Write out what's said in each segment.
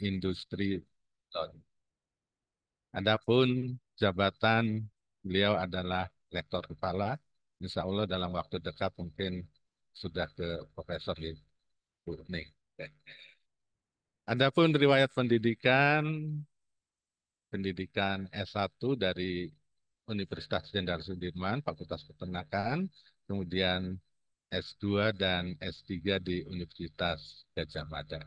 industri. Adapun jabatan beliau adalah lektor kepala. Insya Allah dalam waktu dekat mungkin sudah ke profesor di Ning. Adapun riwayat pendidikan S1 dari Universitas Jenderal Sudirman, Fakultas Peternakan, kemudian S2 dan S3 di Universitas Gadjah Mada.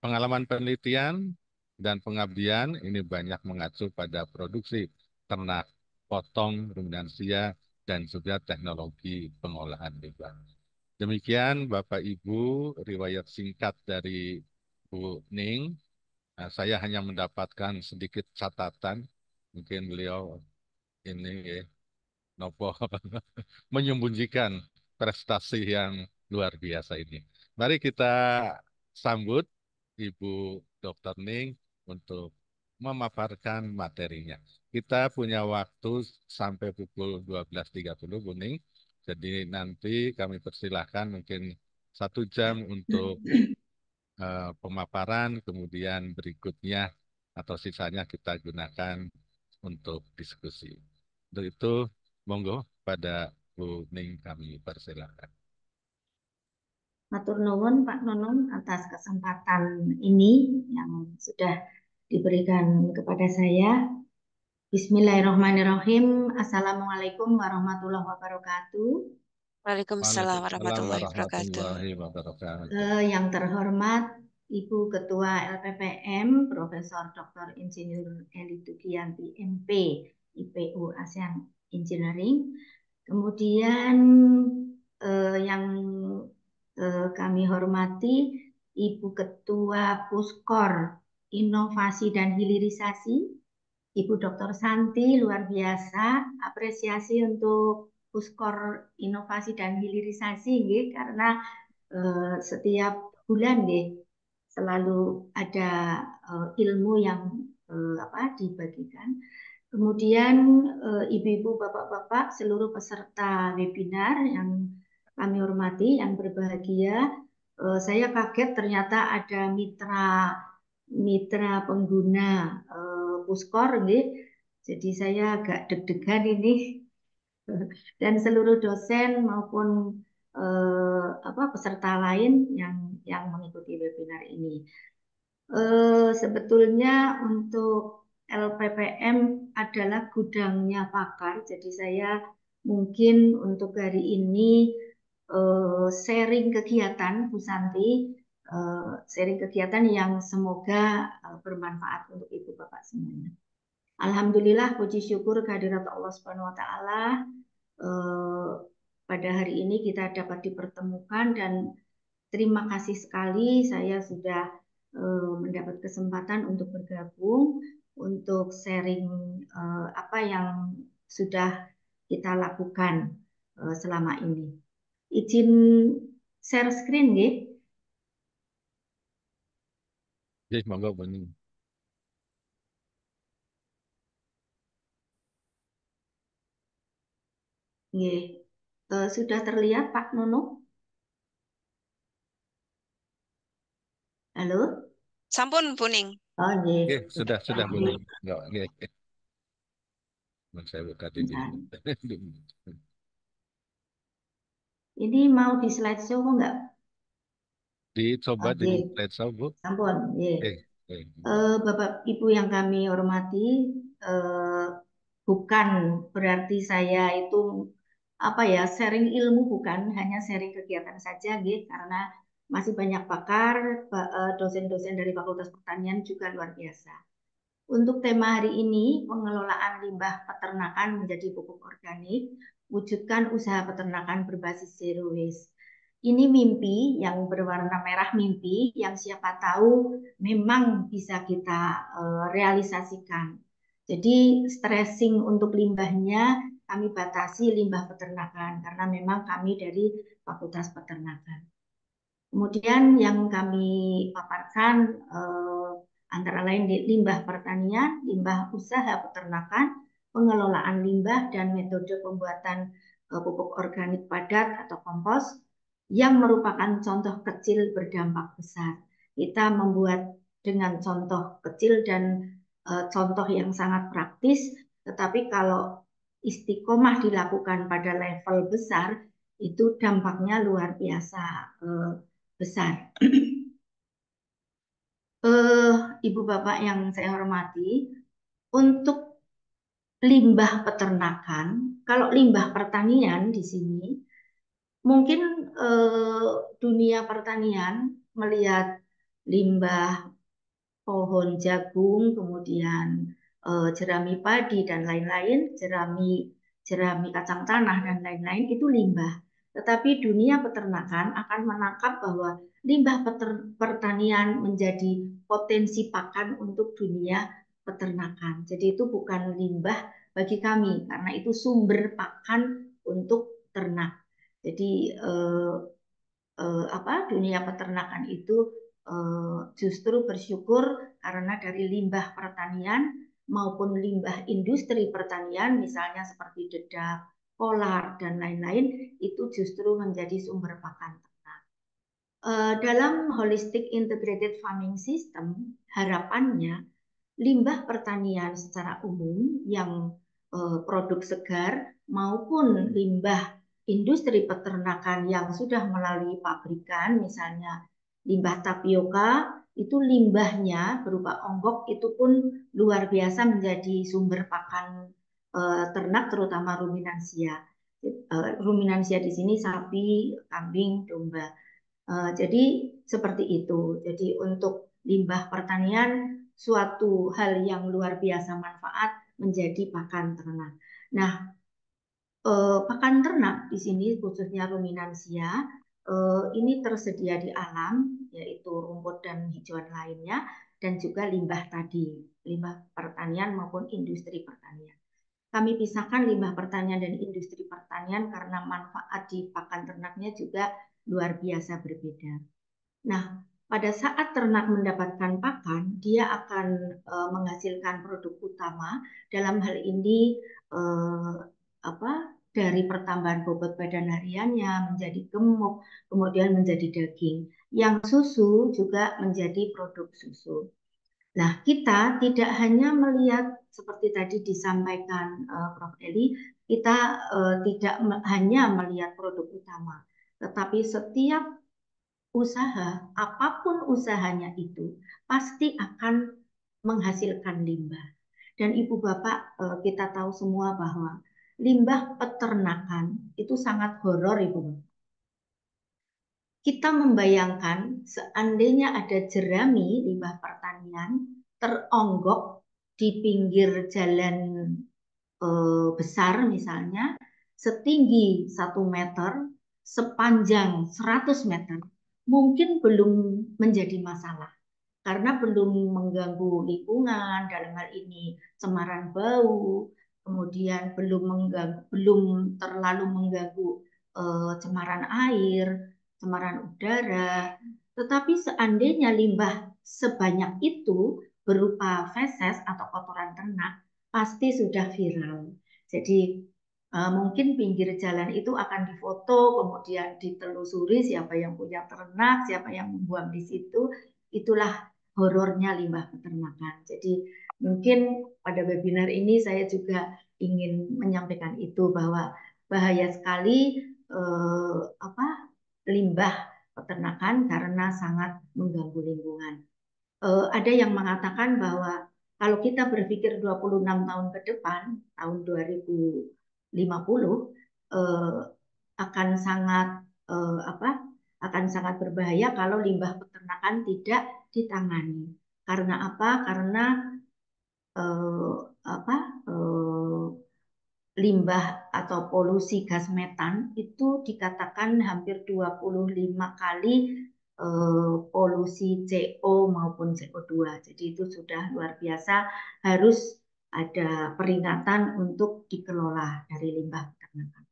Pengalaman penelitian dan pengabdian ini banyak mengacu pada produksi ternak, potong, ruminansia, dan juga teknologi pengolahan limbah. Demikian Bapak Ibu, riwayat singkat dari Bu Ning. Nah, saya hanya mendapatkan sedikit catatan, mungkin beliau ini ya, nopo menyembunyikan prestasi yang luar biasa ini. Mari kita sambut Ibu Dr. Ning untuk memaparkan materinya. Kita punya waktu sampai pukul 12.30, Bu Ning. Jadi nanti kami persilahkan mungkin 1 jam untuk pemaparan, kemudian berikutnya atau sisanya kita gunakan untuk diskusi. Untuk itu, monggo pada Bu Ning kami persilakan. Matur nuwun Pak Nunung atas kesempatan ini yang sudah diberikan kepada saya. Bismillahirrahmanirrahim. Assalamualaikum warahmatullahi wabarakatuh. Waalaikumsalam Waalaikumsalam warahmatullahi wabarakatuh. warahmatullahi wabarakatuh. Yang terhormat Ibu Ketua LPPM, Profesor Dr. Insinyur Eli Tugianti MP, IPU ASEAN Engineering. Kemudian yang kami hormati Ibu Ketua Puskor Inovasi dan Hilirisasi, Ibu Dr. Santi, luar biasa. Apresiasi untuk Puskor Inovasi dan Hilirisasi, karena setiap bulan selalu ada ilmu yang dibagikan. Kemudian ibu-ibu, bapak-bapak, seluruh peserta webinar yang kami hormati, yang berbahagia, saya kaget ternyata ada mitra pengguna Puskor, jadi saya agak deg-degan ini. Dan seluruh dosen maupun peserta lain yang mengikuti webinar ini. Sebetulnya untuk LPPM adalah gudangnya pakar, jadi saya mungkin untuk hari ini sharing kegiatan, Bu Santi, sharing kegiatan yang semoga bermanfaat untuk Ibu Bapak semuanya. Alhamdulillah, puji syukur kehadirat Allah Subhanahu wa taala, pada hari ini kita dapat dipertemukan, dan terima kasih sekali saya sudah mendapat kesempatan untuk bergabung, untuk sharing apa yang sudah kita lakukan selama ini. Izin share screen, Jadi monggo Bu Ning. Sudah terlihat Pak Nunung? Halo? Sampun Bu Ning. Oh, Sudah Bu Ning. Enggak. Saya buka di Ini mau di slideshow enggak? Dicoba di slideshow, Bu. Sampun, Bapak Ibu yang kami hormati, bukan berarti saya itu sharing ilmu, bukan, hanya sharing kegiatan saja, karena masih banyak pakar, dosen-dosen dari Fakultas Pertanian juga luar biasa. Untuk tema hari ini, pengelolaan limbah peternakan menjadi pupuk organik, wujudkan usaha peternakan berbasis zero waste. Ini mimpi yang berwarna merah, mimpi yang siapa tahu memang bisa kita realisasikan. Jadi stressing untuk limbahnya kami batasi limbah peternakan, karena memang kami dari Fakultas Peternakan. Kemudian yang kami paparkan antara lain limbah pertanian, limbah usaha peternakan, pengelolaan limbah, dan metode pembuatan pupuk organik padat atau kompos yang merupakan contoh kecil berdampak besar. Kita membuat dengan contoh kecil dan contoh yang sangat praktis, tetapi kalau istiqomah dilakukan pada level besar, itu dampaknya luar biasa besar. Ibu Bapak yang saya hormati, untuk limbah peternakan, kalau limbah pertanian di sini, mungkin dunia pertanian melihat limbah pohon jagung, kemudian jerami padi dan lain-lain, jerami kacang tanah dan lain-lain itu limbah. Tetapi dunia peternakan akan menangkap bahwa limbah pertanian menjadi potensi pakan untuk dunia peternakan. Jadi itu bukan limbah bagi kami karena itu sumber pakan untuk ternak. Jadi dunia peternakan itu justru bersyukur karena dari limbah pertanian maupun limbah industri pertanian, misalnya seperti dedak, kolar, dan lain-lain, itu justru menjadi sumber pakan ternak. Dalam holistic integrated farming system, harapannya limbah pertanian secara umum yang produk segar maupun limbah industri peternakan yang sudah melalui pabrikan, misalnya limbah tapioka, itu limbahnya berupa onggok itu pun luar biasa menjadi sumber pakan ternak, terutama ruminansia. Ruminansia di sini sapi, kambing, domba. Jadi seperti itu. Jadi untuk limbah pertanian suatu hal yang luar biasa manfaat menjadi pakan ternak. Nah, pakan ternak di sini khususnya ruminansia ini tersedia di alam, yaitu rumput dan hijauan lainnya, dan juga limbah tadi, limbah pertanian maupun industri pertanian. Kami pisahkan limbah pertanian dan industri pertanian karena manfaat di pakan ternaknya juga luar biasa berbeda. Nah, pada saat ternak mendapatkan pakan, dia akan menghasilkan produk utama. Dalam hal ini dari pertambahan bobot badan hariannya menjadi gemuk, kemudian menjadi daging. Yang susu juga menjadi produk susu. Nah, kita tidak hanya melihat seperti tadi disampaikan Prof. Eli, kita tidak hanya melihat produk utama, tetapi setiap usaha, apapun usahanya itu, pasti akan menghasilkan limbah. Dan Ibu Bapak, kita tahu semua bahwa limbah peternakan itu sangat horor, Ibu Bapak. Kita membayangkan seandainya ada jerami limbah pertanian teronggok di pinggir jalan besar misalnya, setinggi 1 meter, sepanjang 100 meter, mungkin belum menjadi masalah. Karena belum mengganggu lingkungan, dalam hal ini cemaran bau, kemudian belum terlalu mengganggu cemaran air, cemaran udara. Tetapi seandainya limbah sebanyak itu berupa feses atau kotoran ternak, pasti sudah viral. Jadi mungkin pinggir jalan itu akan difoto, kemudian ditelusuri siapa yang punya ternak, siapa yang membuang di situ. Itulah horornya limbah peternakan. Jadi mungkin pada webinar ini saya juga ingin menyampaikan itu bahwa bahaya sekali limbah peternakan karena sangat mengganggu lingkungan. Ada yang mengatakan bahwa kalau kita berpikir 26 tahun ke depan, tahun 2050 akan sangat akan sangat berbahaya kalau limbah peternakan tidak ditangani. Karena apa? Karena limbah atau polusi gas metan itu dikatakan hampir 25 kali polusi CO maupun CO2. Jadi itu sudah luar biasa, harus ada peringatan untuk dikelola dari limbah peternakan.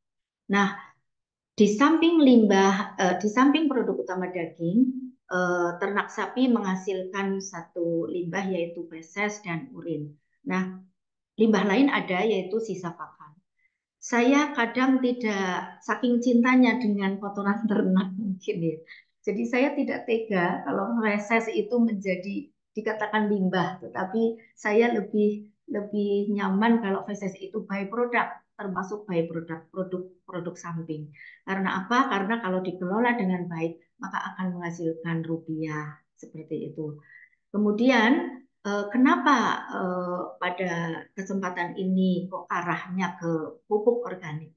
Nah, di samping produk utama daging, ternak sapi menghasilkan satu limbah yaitu feses dan urin. Nah, limbah lain ada yaitu sisa pakan. Saya kadang tidak saking cintanya dengan kotoran ternak mungkin ya. Jadi saya tidak tega kalau feses itu menjadi dikatakan limbah, tetapi saya lebih nyaman kalau feses itu byproduct, termasuk byproduct, produk samping. Karena apa? Karena kalau dikelola dengan baik, maka akan menghasilkan rupiah seperti itu. Kemudian kenapa pada kesempatan ini kok arahnya ke pupuk organik?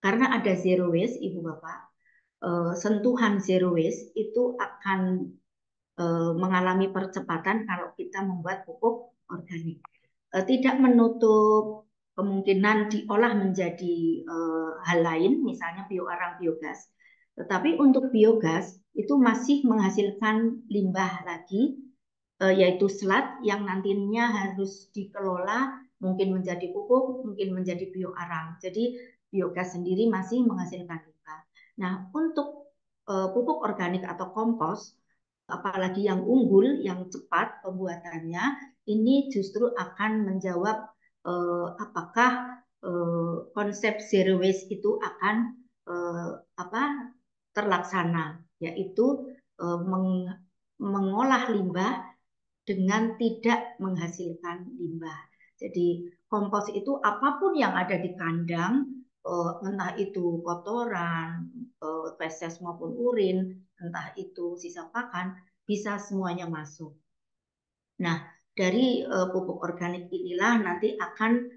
Karena ada zero waste, Ibu Bapak. Sentuhan zero waste itu akan mengalami percepatan kalau kita membuat pupuk organik. Tidak menutup kemungkinan diolah menjadi hal lain, misalnya bioarang, biogas. Tetapi untuk biogas itu masih menghasilkan limbah lagi, yaitu selat yang nantinya harus dikelola mungkin menjadi pupuk, mungkin menjadi bioarang. Jadi biogas sendiri masih menghasilkan limbah. Nah, untuk pupuk organik atau kompos, apalagi yang unggul, yang cepat pembuatannya, ini justru akan menjawab apakah konsep zero waste itu akan terlaksana, yaitu mengolah limbah dengan tidak menghasilkan limbah. Jadi kompos itu apapun yang ada di kandang, entah itu kotoran, feses maupun urin, entah itu sisa pakan, bisa semuanya masuk. Nah, dari pupuk organik inilah nanti akan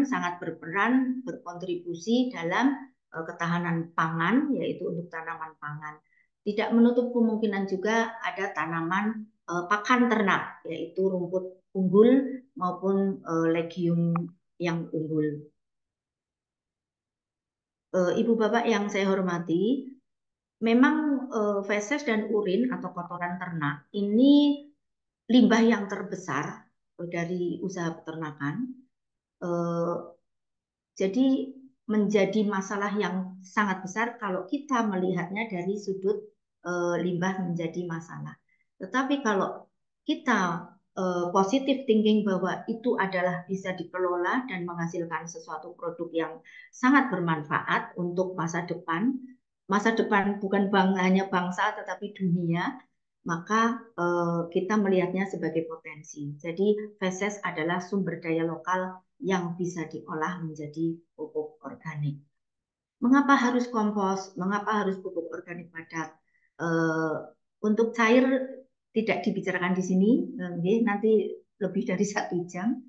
sangat berperan, berkontribusi dalam ketahanan pangan, yaitu untuk tanaman pangan. Tidak menutup kemungkinan juga ada tanaman pakan ternak, yaitu rumput unggul maupun legium yang unggul. Ibu Bapak yang saya hormati, memang feses dan urin atau kotoran ternak ini limbah yang terbesar dari usaha peternakan. Jadi menjadi masalah yang sangat besar kalau kita melihatnya dari sudut limbah menjadi masalah. Tetapi kalau kita positive thinking bahwa itu adalah bisa dikelola dan menghasilkan sesuatu produk yang sangat bermanfaat untuk masa depan bukan hanya bangsa tetapi dunia, maka kita melihatnya sebagai potensi. Jadi feses adalah sumber daya lokal yang bisa diolah menjadi pupuk organik. Mengapa harus kompos? Mengapa harus pupuk organik padat? Untuk cair tidak dibicarakan di sini, nanti lebih dari 1 jam.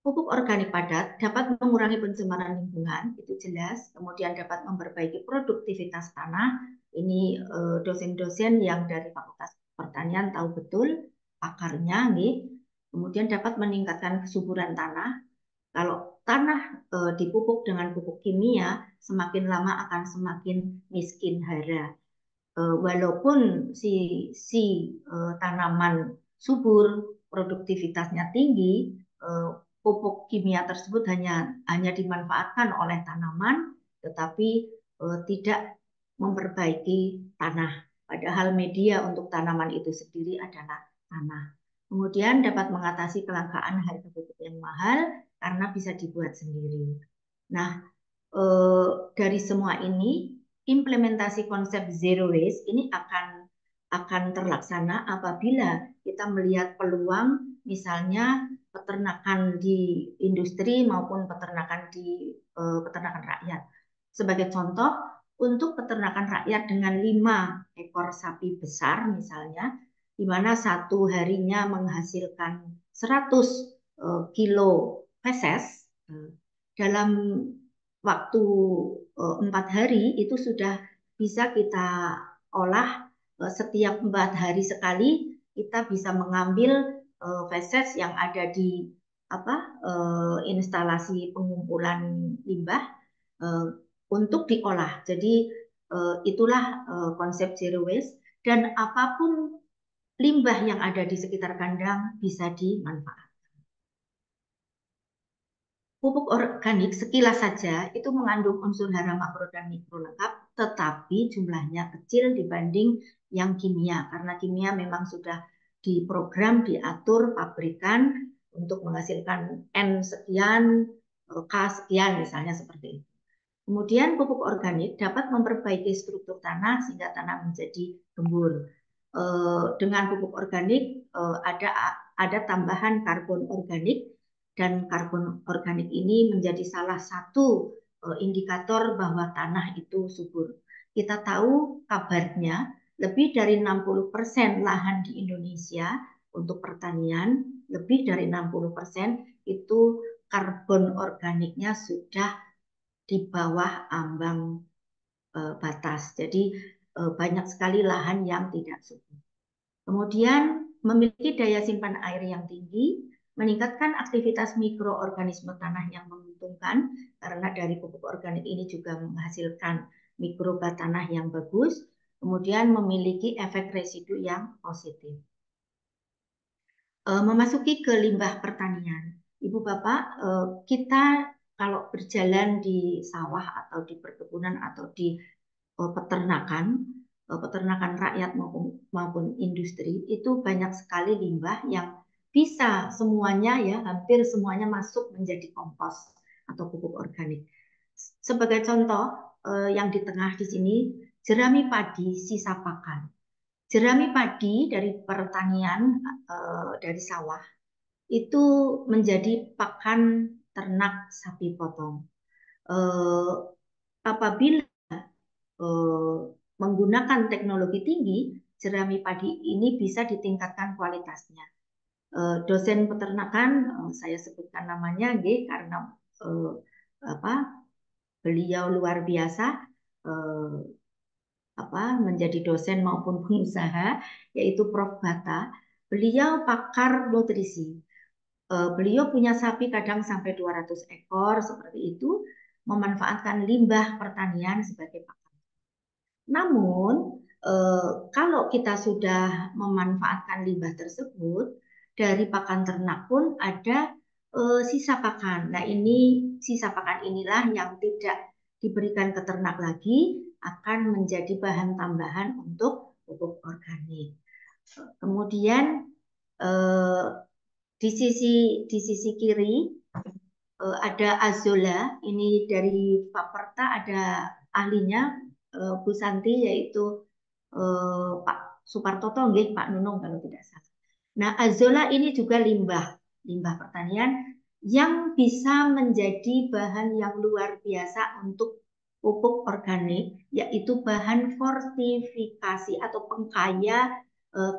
Pupuk organik padat dapat mengurangi pencemaran lingkungan, itu jelas. Kemudian dapat memperbaiki produktivitas tanah. Ini dosen-dosen yang dari Fakultas Pertanian tahu betul pakarnya, nih. Kemudian dapat meningkatkan kesuburan tanah. Kalau tanah dipupuk dengan pupuk kimia, semakin lama akan semakin miskin hara. Walaupun si tanaman subur, produktivitasnya tinggi, pupuk kimia tersebut hanya dimanfaatkan oleh tanaman, tetapi tidak memperbaiki tanah. Padahal media untuk tanaman itu sendiri adalah tanah. Kemudian dapat mengatasi kelangkaan harga pupuk yang mahal karena bisa dibuat sendiri. Nah, dari semua ini, implementasi konsep zero waste ini akan terlaksana apabila kita melihat peluang, misalnya peternakan di industri maupun peternakan di peternakan rakyat. Sebagai contoh, untuk peternakan rakyat dengan 5 ekor sapi besar misalnya, di mana satu harinya menghasilkan 100 kilo feses, dalam waktu 4 hari itu sudah bisa kita olah. Setiap 4 hari sekali kita bisa mengambil feses yang ada di instalasi pengumpulan limbah untuk diolah. Jadi itulah konsep zero waste, dan apapun limbah yang ada di sekitar kandang bisa dimanfaatkan. Pupuk organik sekilas saja itu mengandung unsur hara makro dan mikro lengkap, tetapi jumlahnya kecil dibanding yang kimia, karena kimia memang sudah diprogram, diatur pabrikan untuk menghasilkan N sekian, K sekian misalnya seperti itu. Kemudian pupuk organik dapat memperbaiki struktur tanah sehingga tanah menjadi gembur. Dengan pupuk organik ada tambahan karbon organik, dan karbon organik ini menjadi salah satu indikator bahwa tanah itu subur. Kita tahu kabarnya lebih dari 60% lahan di Indonesia untuk pertanian, lebih dari 60% itu karbon organiknya sudah di bawah ambang batas. Jadi banyak sekali lahan yang tidak subur. Kemudian memiliki daya simpan air yang tinggi, meningkatkan aktivitas mikroorganisme tanah yang menguntungkan, karena dari pupuk organik ini juga menghasilkan mikroba tanah yang bagus, kemudian memiliki efek residu yang positif. Memasuki ke limbah pertanian. Ibu Bapak, kita kalau berjalan di sawah atau di perkebunan atau di peternakan rakyat maupun industri, itu banyak sekali limbah yang bisa semuanya, ya hampir semuanya masuk menjadi kompos atau pupuk organik. Sebagai contoh, yang di tengah di sini, jerami padi sisa pakan. Jerami padi dari pertanian, dari sawah, itu menjadi pakan ternak sapi potong. Apabila menggunakan teknologi tinggi, jerami padi ini bisa ditingkatkan kualitasnya. Dosen peternakan, saya sebutkan namanya, karena beliau luar biasa, menjadi dosen maupun pengusaha, yaitu Prof. Bata. Beliau pakar nutrisi. Beliau punya sapi kadang sampai 200 ekor, seperti itu, memanfaatkan limbah pertanian sebagai pakan. Namun, kalau kita sudah memanfaatkan limbah tersebut, dari pakan ternak pun ada sisa pakan. Nah, ini sisa pakan inilah yang tidak diberikan ke ternak lagi, akan menjadi bahan tambahan untuk pupuk organik. Kemudian di sisi kiri ada azolla. Ini dari Paperta, ada ahlinya, Bu Santi, yaitu Pak Supartoto, Pak Nunung kalau tidak salah. Nah, azolla ini juga limbah pertanian yang bisa menjadi bahan yang luar biasa untuk pupuk organik, yaitu bahan fortifikasi atau pengkaya,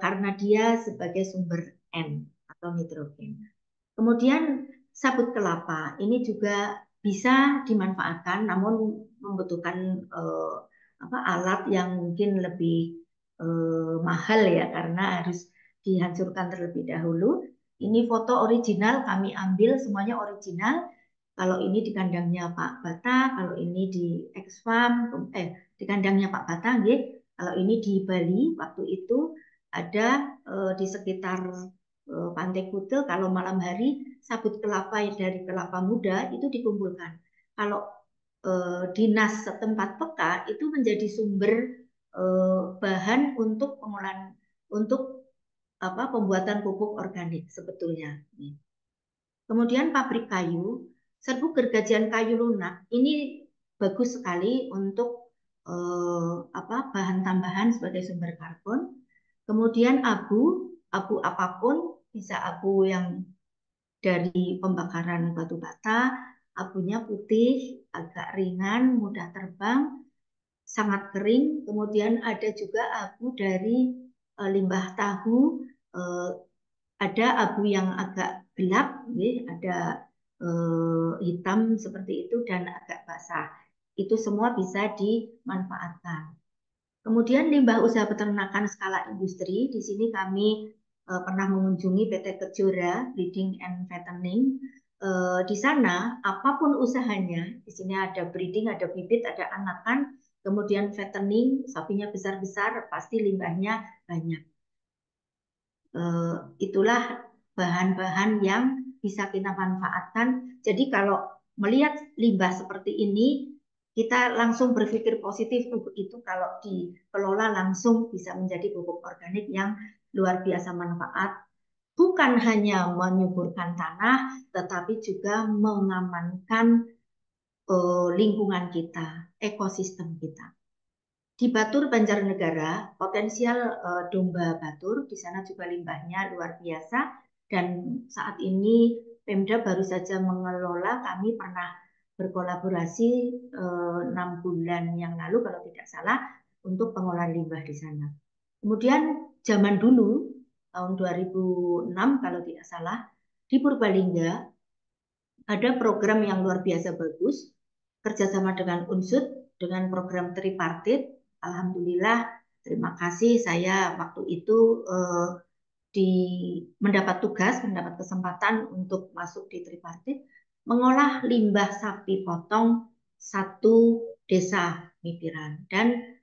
karena dia sebagai sumber N atau nitrogen. Kemudian sabut kelapa ini juga bisa dimanfaatkan, namun membutuhkan alat yang mungkin lebih mahal, ya, karena harus dihancurkan terlebih dahulu. Ini foto original kami ambil, semuanya original. Kalau ini di kandangnya Pak Bata, kalau ini di Ex-Farm, di kandangnya Pak Bata, kalau ini di Bali, waktu itu ada di sekitar Pantai Kute, kalau malam hari sabut kelapa dari kelapa muda itu dikumpulkan. Kalau dinas setempat peka itu menjadi sumber bahan untuk pengolahan, untuk pembuatan pupuk organik sebetulnya. Kemudian pabrik kayu, serbuk gergajian kayu lunak ini bagus sekali untuk bahan tambahan sebagai sumber karbon. Kemudian abu apapun, bisa abu yang dari pembakaran batu bata, abunya putih, agak ringan, mudah terbang, sangat kering. Kemudian ada juga abu dari limbah tahu, ada abu yang agak gelap, ada hitam seperti itu, dan agak basah. Itu semua bisa dimanfaatkan. Kemudian limbah usaha peternakan skala industri, di sini kami pernah mengunjungi PT Kejora Breeding and Fattening. Di sana apapun usahanya, di sini ada breeding, ada bibit, ada anakan, kemudian fattening, sapinya besar-besar, pasti limbahnya banyak. Itulah bahan-bahan yang bisa kita manfaatkan. Jadi kalau melihat limbah seperti ini, kita langsung berpikir positif, itu kalau dikelola langsung bisa menjadi pupuk organik yang luar biasa manfaat. Bukan hanya menyuburkan tanah, tetapi juga mengamankan lingkungan kita, ekosistem kita. Di Batur Banjarnegara, potensial domba Batur, di sana juga limbahnya luar biasa. Dan saat ini Pemda baru saja mengelola, kami pernah berkolaborasi 6 bulan yang lalu kalau tidak salah untuk pengolahan limbah di sana. Kemudian zaman dulu, tahun 2006 kalau tidak salah, di Purbalingga ada program yang luar biasa bagus, kerjasama dengan UNSUD, dengan program tripartit. Alhamdulillah, terima kasih saya waktu itu mendapat tugas, mendapat kesempatan untuk masuk di tripartit, mengolah limbah sapi potong satu desa Mipiran. Dan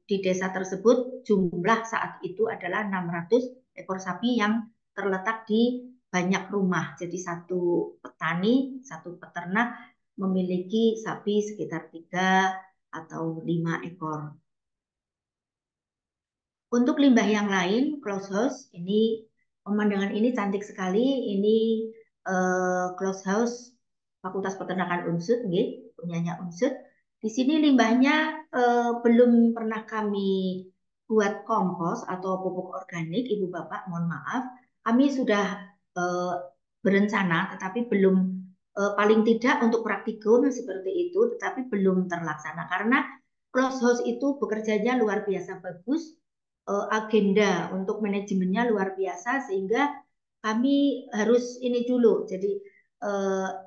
di desa tersebut jumlah saat itu adalah 600 ekor sapi yang terletak di banyak rumah. Jadi satu petani, satu peternak memiliki sapi sekitar 3 atau 5 ekor. Untuk limbah yang lain, close house, ini pemandangan ini cantik sekali. Ini close house Fakultas Peternakan UNSUD, punyanya UNSUD. Di sini limbahnya belum pernah kami buat kompos atau pupuk organik, Ibu Bapak, mohon maaf. Kami sudah berencana, tetapi belum paling tidak untuk praktikum seperti itu, tetapi belum terlaksana karena close house itu bekerjanya luar biasa bagus, agenda untuk manajemennya luar biasa sehingga kami harus ini dulu. Jadi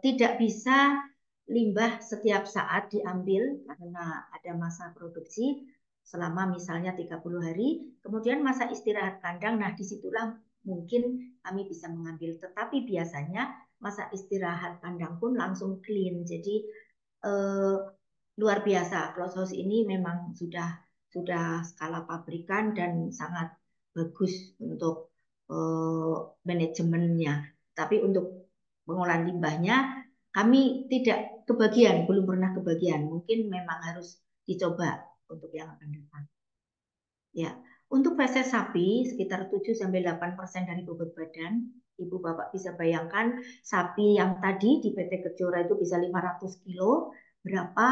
tidak bisa limbah setiap saat diambil karena ada masa produksi selama misalnya 30 hari, kemudian masa istirahat kandang. Nah, disitulah mungkin kami bisa mengambil. Tetapi biasanya masa istirahat kandang pun langsung clean. Jadi luar biasa. Close house ini memang sudah skala pabrikan dan sangat bagus untuk manajemennya. Tapi untuk pengolahan limbahnya kami tidak kebagian, belum pernah kebagian. Mungkin memang harus dicoba untuk yang akan datang. Ya, untuk feses sapi sekitar 7-8% dari bobot badan. Ibu Bapak bisa bayangkan sapi yang tadi di PT Kejora itu bisa 500 kilo, berapa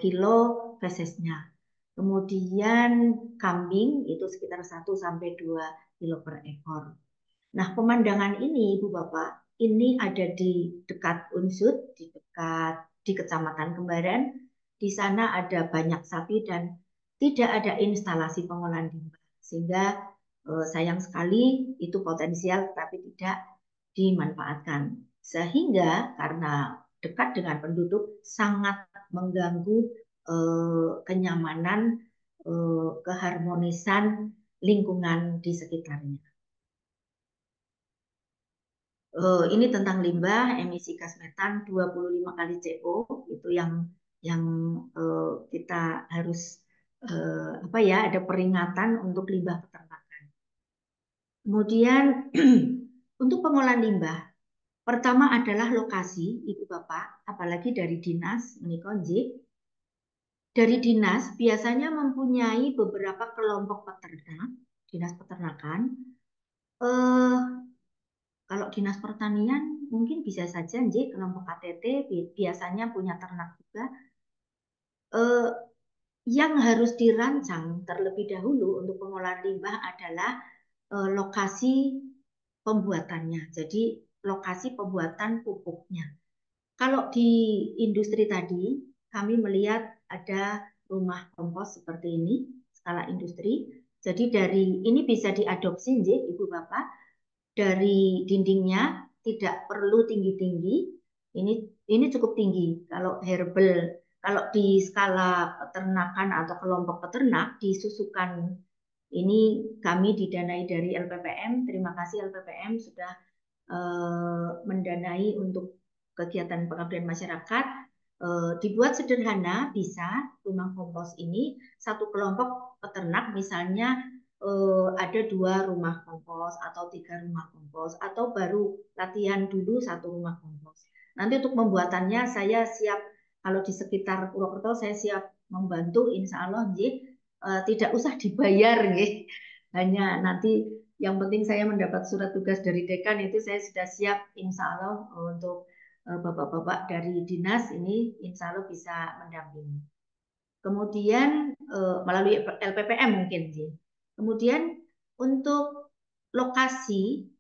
kilo fesesnya. Kemudian kambing itu sekitar 1-2 kilo per ekor. Nah, pemandangan ini Ibu Bapak, ini ada di dekat UNSUD, di Kecamatan Kembaran. Di sana ada banyak sapi dan tidak ada instalasi pengolahan limbah. Sehingga sayang sekali itu potensial tapi tidak dimanfaatkan. Sehingga karena dekat dengan penduduk sangat mengganggu kenyamanan, keharmonisan lingkungan di sekitarnya. Ini tentang limbah, emisi gas metan 25 kali CO, itu yang kita harus ada peringatan untuk limbah peternakan. Kemudian untuk pengolahan limbah, pertama adalah lokasi, Ibu Bapak, apalagi dari dinas menikonjik. Dari dinas biasanya mempunyai beberapa kelompok peternak, dinas peternakan. Kalau dinas pertanian mungkin bisa saja kelompok KTT biasanya punya ternak juga. Yang harus dirancang terlebih dahulu untuk pengolahan limbah adalah lokasi pembuatannya. Jadi lokasi pembuatan pupuknya. Kalau di industri tadi kami melihat ada rumah kompos seperti ini, skala industri. Jadi dari ini bisa diadopsi Ibu Bapak. Dari dindingnya tidak perlu tinggi-tinggi. Ini cukup tinggi. Kalau herbal, kalau di skala peternakan atau kelompok peternak disusukan, ini kami didanai dari LPPM. Terima kasih LPPM sudah mendanai untuk kegiatan pengabdian masyarakat. Dibuat sederhana bisa rumah kompos ini satu kelompok peternak misalnya ada 2 rumah kompos atau 3 rumah kompos atau baru latihan dulu 1 rumah kompos. Nanti untuk pembuatannya saya siap, kalau di sekitar Purwokerto saya siap membantu, insya Allah tidak usah dibayar hanya nanti yang penting saya mendapat surat tugas dari dekan itu saya sudah siap insya Allah untuk bapak-bapak dari dinas ini insya Allah bisa mendampingi. Kemudian melalui LPPM mungkin sih. Kemudian untuk lokasi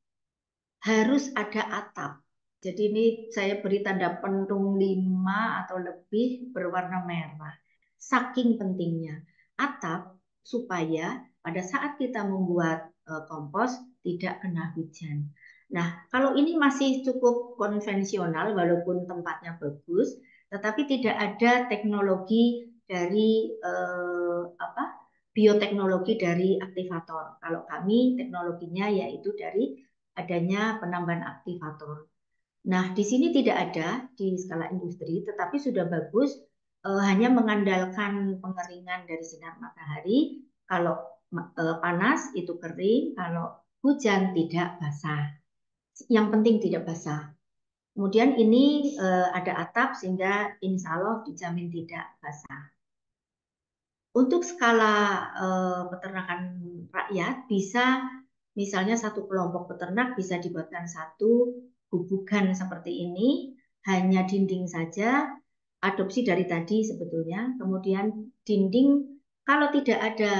harus ada atap. Jadi ini saya beri tanda pentung 5 atau lebih berwarna merah. Saking pentingnya atap supaya pada saat kita membuat kompos tidak kena hujan. Nah, kalau ini masih cukup konvensional walaupun tempatnya bagus, tetapi tidak ada teknologi dari bioteknologi dari aktivator. Kalau kami teknologinya yaitu dari adanya penambahan aktivator. Nah, di sini tidak ada di skala industri, tetapi sudah bagus hanya mengandalkan pengeringan dari sinar matahari. Kalau panas itu kering, kalau hujan tidak basah. Yang penting tidak basah. Kemudian ini ada atap sehingga insya Allah dijamin tidak basah. Untuk skala peternakan rakyat bisa misalnya satu kelompok peternak bisa dibuatkan satu gubukan seperti ini, hanya dinding saja, adopsi dari tadi sebetulnya. Kemudian dinding kalau tidak ada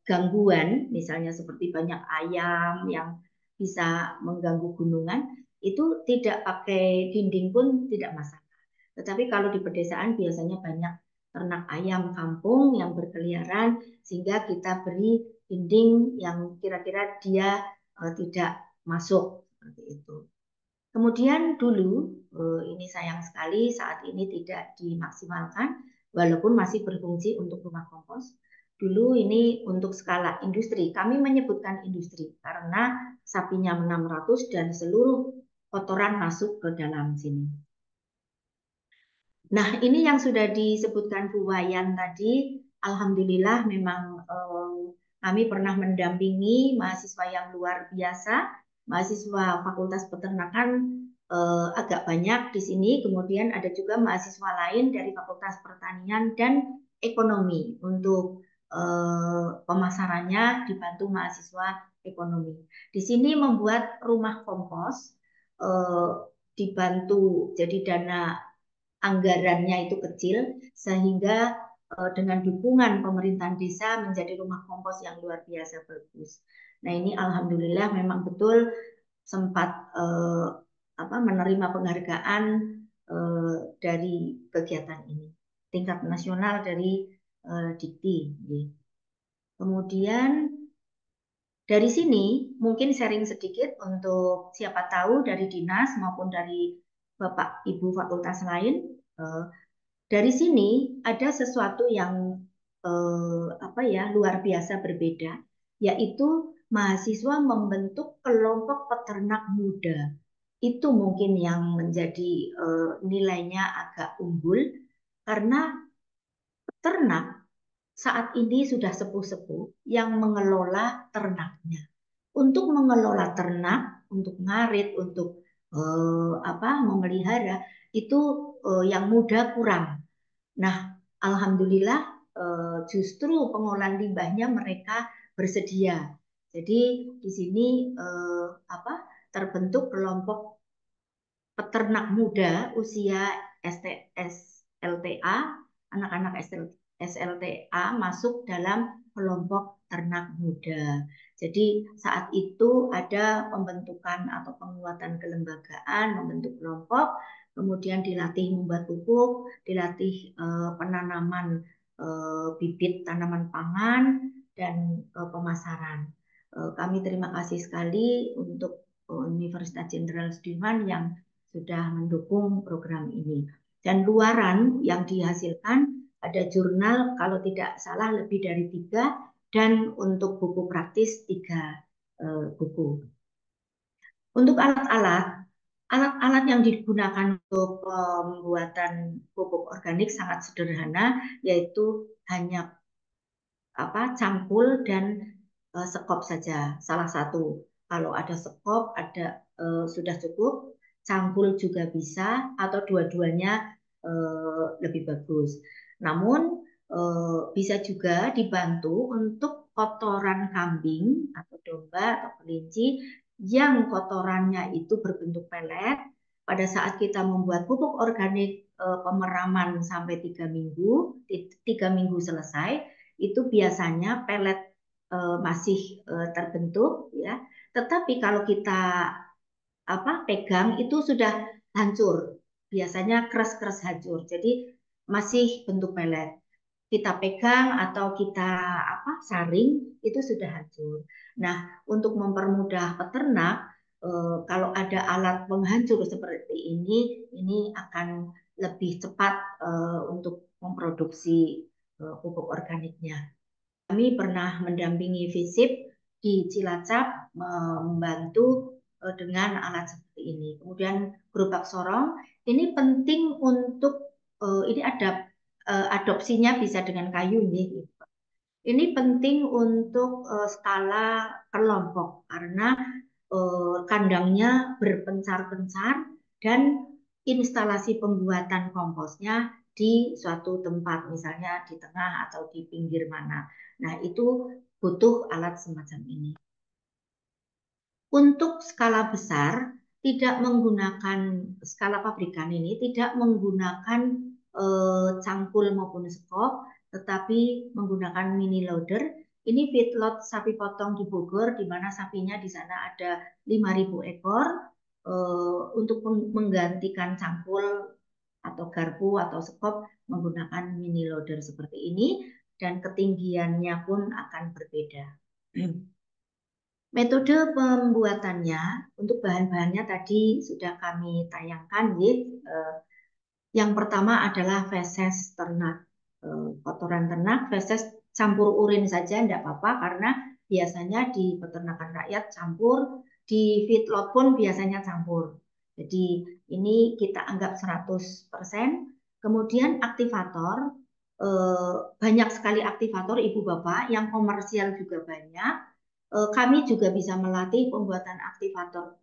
gangguan, misalnya seperti banyak ayam yang bisa mengganggu gunungan, itu tidak pakai dinding pun tidak masalah. Tetapi kalau di pedesaan biasanya banyak ternak ayam kampung yang berkeliaran, sehingga kita beri dinding yang kira-kira dia tidak masuk seperti itu. Kemudian dulu ini sayang sekali saat ini tidak dimaksimalkan walaupun masih berfungsi untuk rumah kompos. Dulu ini untuk skala industri, kami menyebutkan industri karena sapinya 600 dan seluruh kotoran masuk ke dalam sini. Nah, ini yang sudah disebutkan Bu Wayan tadi, alhamdulillah memang kami pernah mendampingi mahasiswa yang luar biasa, mahasiswa Fakultas Peternakan agak banyak di sini, kemudian ada juga mahasiswa lain dari Fakultas Pertanian dan Ekonomi untuk pemasarannya dibantu mahasiswa ekonomi. Di sini membuat rumah kompos dibantu, jadi dana anggarannya itu kecil sehingga dengan dukungan pemerintahan desa menjadi rumah kompos yang luar biasa bagus. Nah ini alhamdulillah memang betul sempat menerima penghargaan dari kegiatan ini tingkat nasional dari Dikti. Kemudian dari sini mungkin sharing sedikit untuk siapa tahu dari dinas maupun dari Bapak Ibu fakultas lain. Dari sini ada sesuatu yang luar biasa berbeda, yaitu mahasiswa membentuk kelompok peternak muda. Itu mungkin yang menjadi nilainya agak unggul karena peternak saat ini sudah sepuh-sepuh yang mengelola ternaknya. Untuk mengelola ternak, untuk ngarit, untuk memelihara itu yang muda kurang. Nah, alhamdulillah justru pengolahan limbahnya mereka bersedia. Jadi di sini terbentuk kelompok peternak muda usia SLTA, anak-anak SLTA masuk dalam kelompok ternak muda. Jadi saat itu ada pembentukan atau penguatan kelembagaan, membentuk kelompok, kemudian dilatih membuat pupuk, dilatih penanaman bibit tanaman pangan, dan pemasaran. Kami terima kasih sekali untuk Universitas Jenderal Sudirman yang sudah mendukung program ini. Dan luaran yang dihasilkan ada jurnal kalau tidak salah lebih dari 3 dan untuk buku praktis 3 buku. Untuk alat-alat yang digunakan untuk pembuatan pupuk organik sangat sederhana, yaitu hanya cangkul dan sekop saja, salah satu. Kalau ada sekop ada sudah cukup, cangkul juga bisa atau dua-duanya lebih bagus. Namun bisa juga dibantu untuk kotoran kambing atau domba atau kelinci yang kotorannya itu berbentuk pelet. Pada saat kita membuat pupuk organik pemeraman sampai 3 minggu, 3 minggu selesai, itu biasanya pelet masih terbentuk ya. Tetapi kalau kita pegang itu sudah hancur, biasanya keras-keras hancur. Jadi masih bentuk pelet. Kita pegang atau kita saring itu sudah hancur. Nah, untuk mempermudah peternak, kalau ada alat penghancur seperti ini akan lebih cepat untuk memproduksi pupuk organiknya. Kami pernah mendampingi FISIP di Cilacap membantu dengan alat seperti ini. Kemudian gerobak sorong ini penting untuk ini ada adopsinya bisa dengan kayu nih. Ini penting untuk skala kelompok karena kandangnya berpencar-pencar dan instalasi pembuatan komposnya di suatu tempat, misalnya di tengah atau di pinggir mana. Nah, itu butuh alat semacam ini. Untuk skala besar, tidak menggunakan skala pabrikan ini, tidak menggunakan cangkul maupun skop, tetapi menggunakan mini loader. Ini feedlot sapi potong di Bogor, di mana sapinya di sana ada 5.000 ekor. Untuk menggantikan cangkul atau garpu atau skop menggunakan mini loader seperti ini, dan ketinggiannya pun akan berbeda. Metode pembuatannya untuk bahan-bahannya tadi sudah kami tayangkan. Yang pertama adalah feses ternak, kotoran ternak, feses campur urin saja tidak apa-apa karena biasanya di peternakan rakyat campur, di feedlot pun biasanya campur. Jadi ini kita anggap 100%. Kemudian aktivator, banyak sekali aktivator ibu bapak, yang komersial juga banyak. Kami juga bisa melatih pembuatan aktivator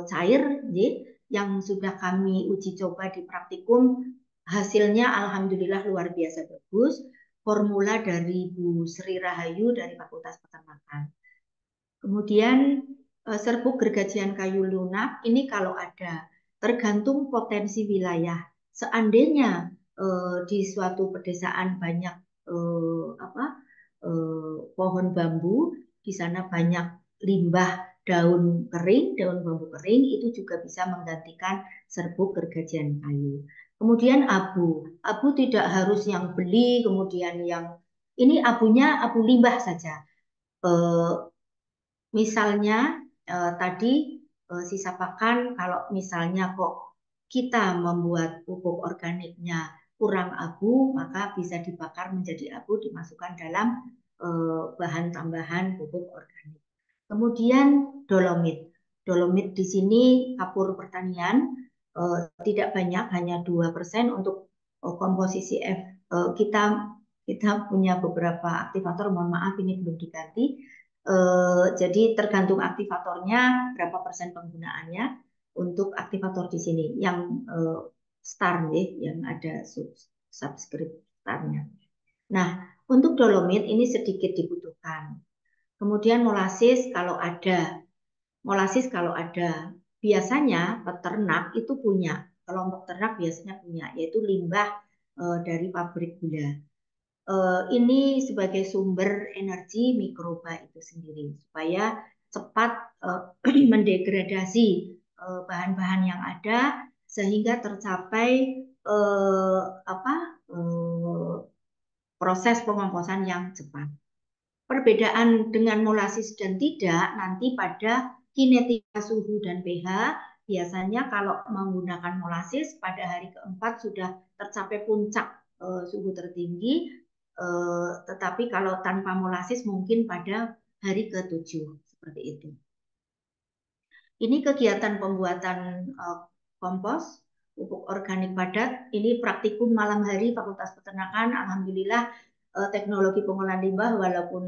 cair yang sudah kami uji coba di praktikum. Hasilnya alhamdulillah luar biasa bagus. Formula dari Bu Sri Rahayu dari Fakultas Peternakan. Kemudian serbuk gergajian kayu lunak ini kalau ada, tergantung potensi wilayah. Seandainya di suatu pedesaan banyak pohon bambu, di sana banyak limbah daun kering, daun bambu kering, itu juga bisa menggantikan serbuk gergajian kayu. Kemudian abu tidak harus yang beli, kemudian yang ini abunya abu limbah saja. Misalnya tadi sisa pakan, kalau misalnya kok kita membuat pupuk organiknya kurang abu, maka bisa dibakar menjadi abu, dimasukkan dalam bahan tambahan pupuk organik. Kemudian dolomit. Dolomit di sini kapur pertanian tidak banyak, hanya 2% untuk komposisi F. Kita punya beberapa aktivator, mohon maaf ini belum diganti. Jadi tergantung aktivatornya berapa persen penggunaannya untuk aktivator di sini yang star yang ada subscript starnya. Nah, untuk dolomit ini sedikit dibutuhkan. Kemudian molasis kalau ada, biasanya peternak itu punya, kelompok ternak biasanya punya, yaitu limbah dari pabrik gula. Ini sebagai sumber energi mikroba itu sendiri supaya cepat mendegradasi bahan-bahan yang ada sehingga tercapai proses pengomposan yang cepat. Perbedaan dengan molasis dan tidak nanti pada kinetika suhu dan pH. Biasanya kalau menggunakan molasis pada hari keempat sudah tercapai puncak suhu tertinggi, tetapi kalau tanpa molasis mungkin pada hari ke-7 seperti itu. Ini kegiatan pembuatan kompos pupuk organik padat. Ini praktikum malam hari Fakultas Peternakan. Alhamdulillah teknologi pengolahan limbah, walaupun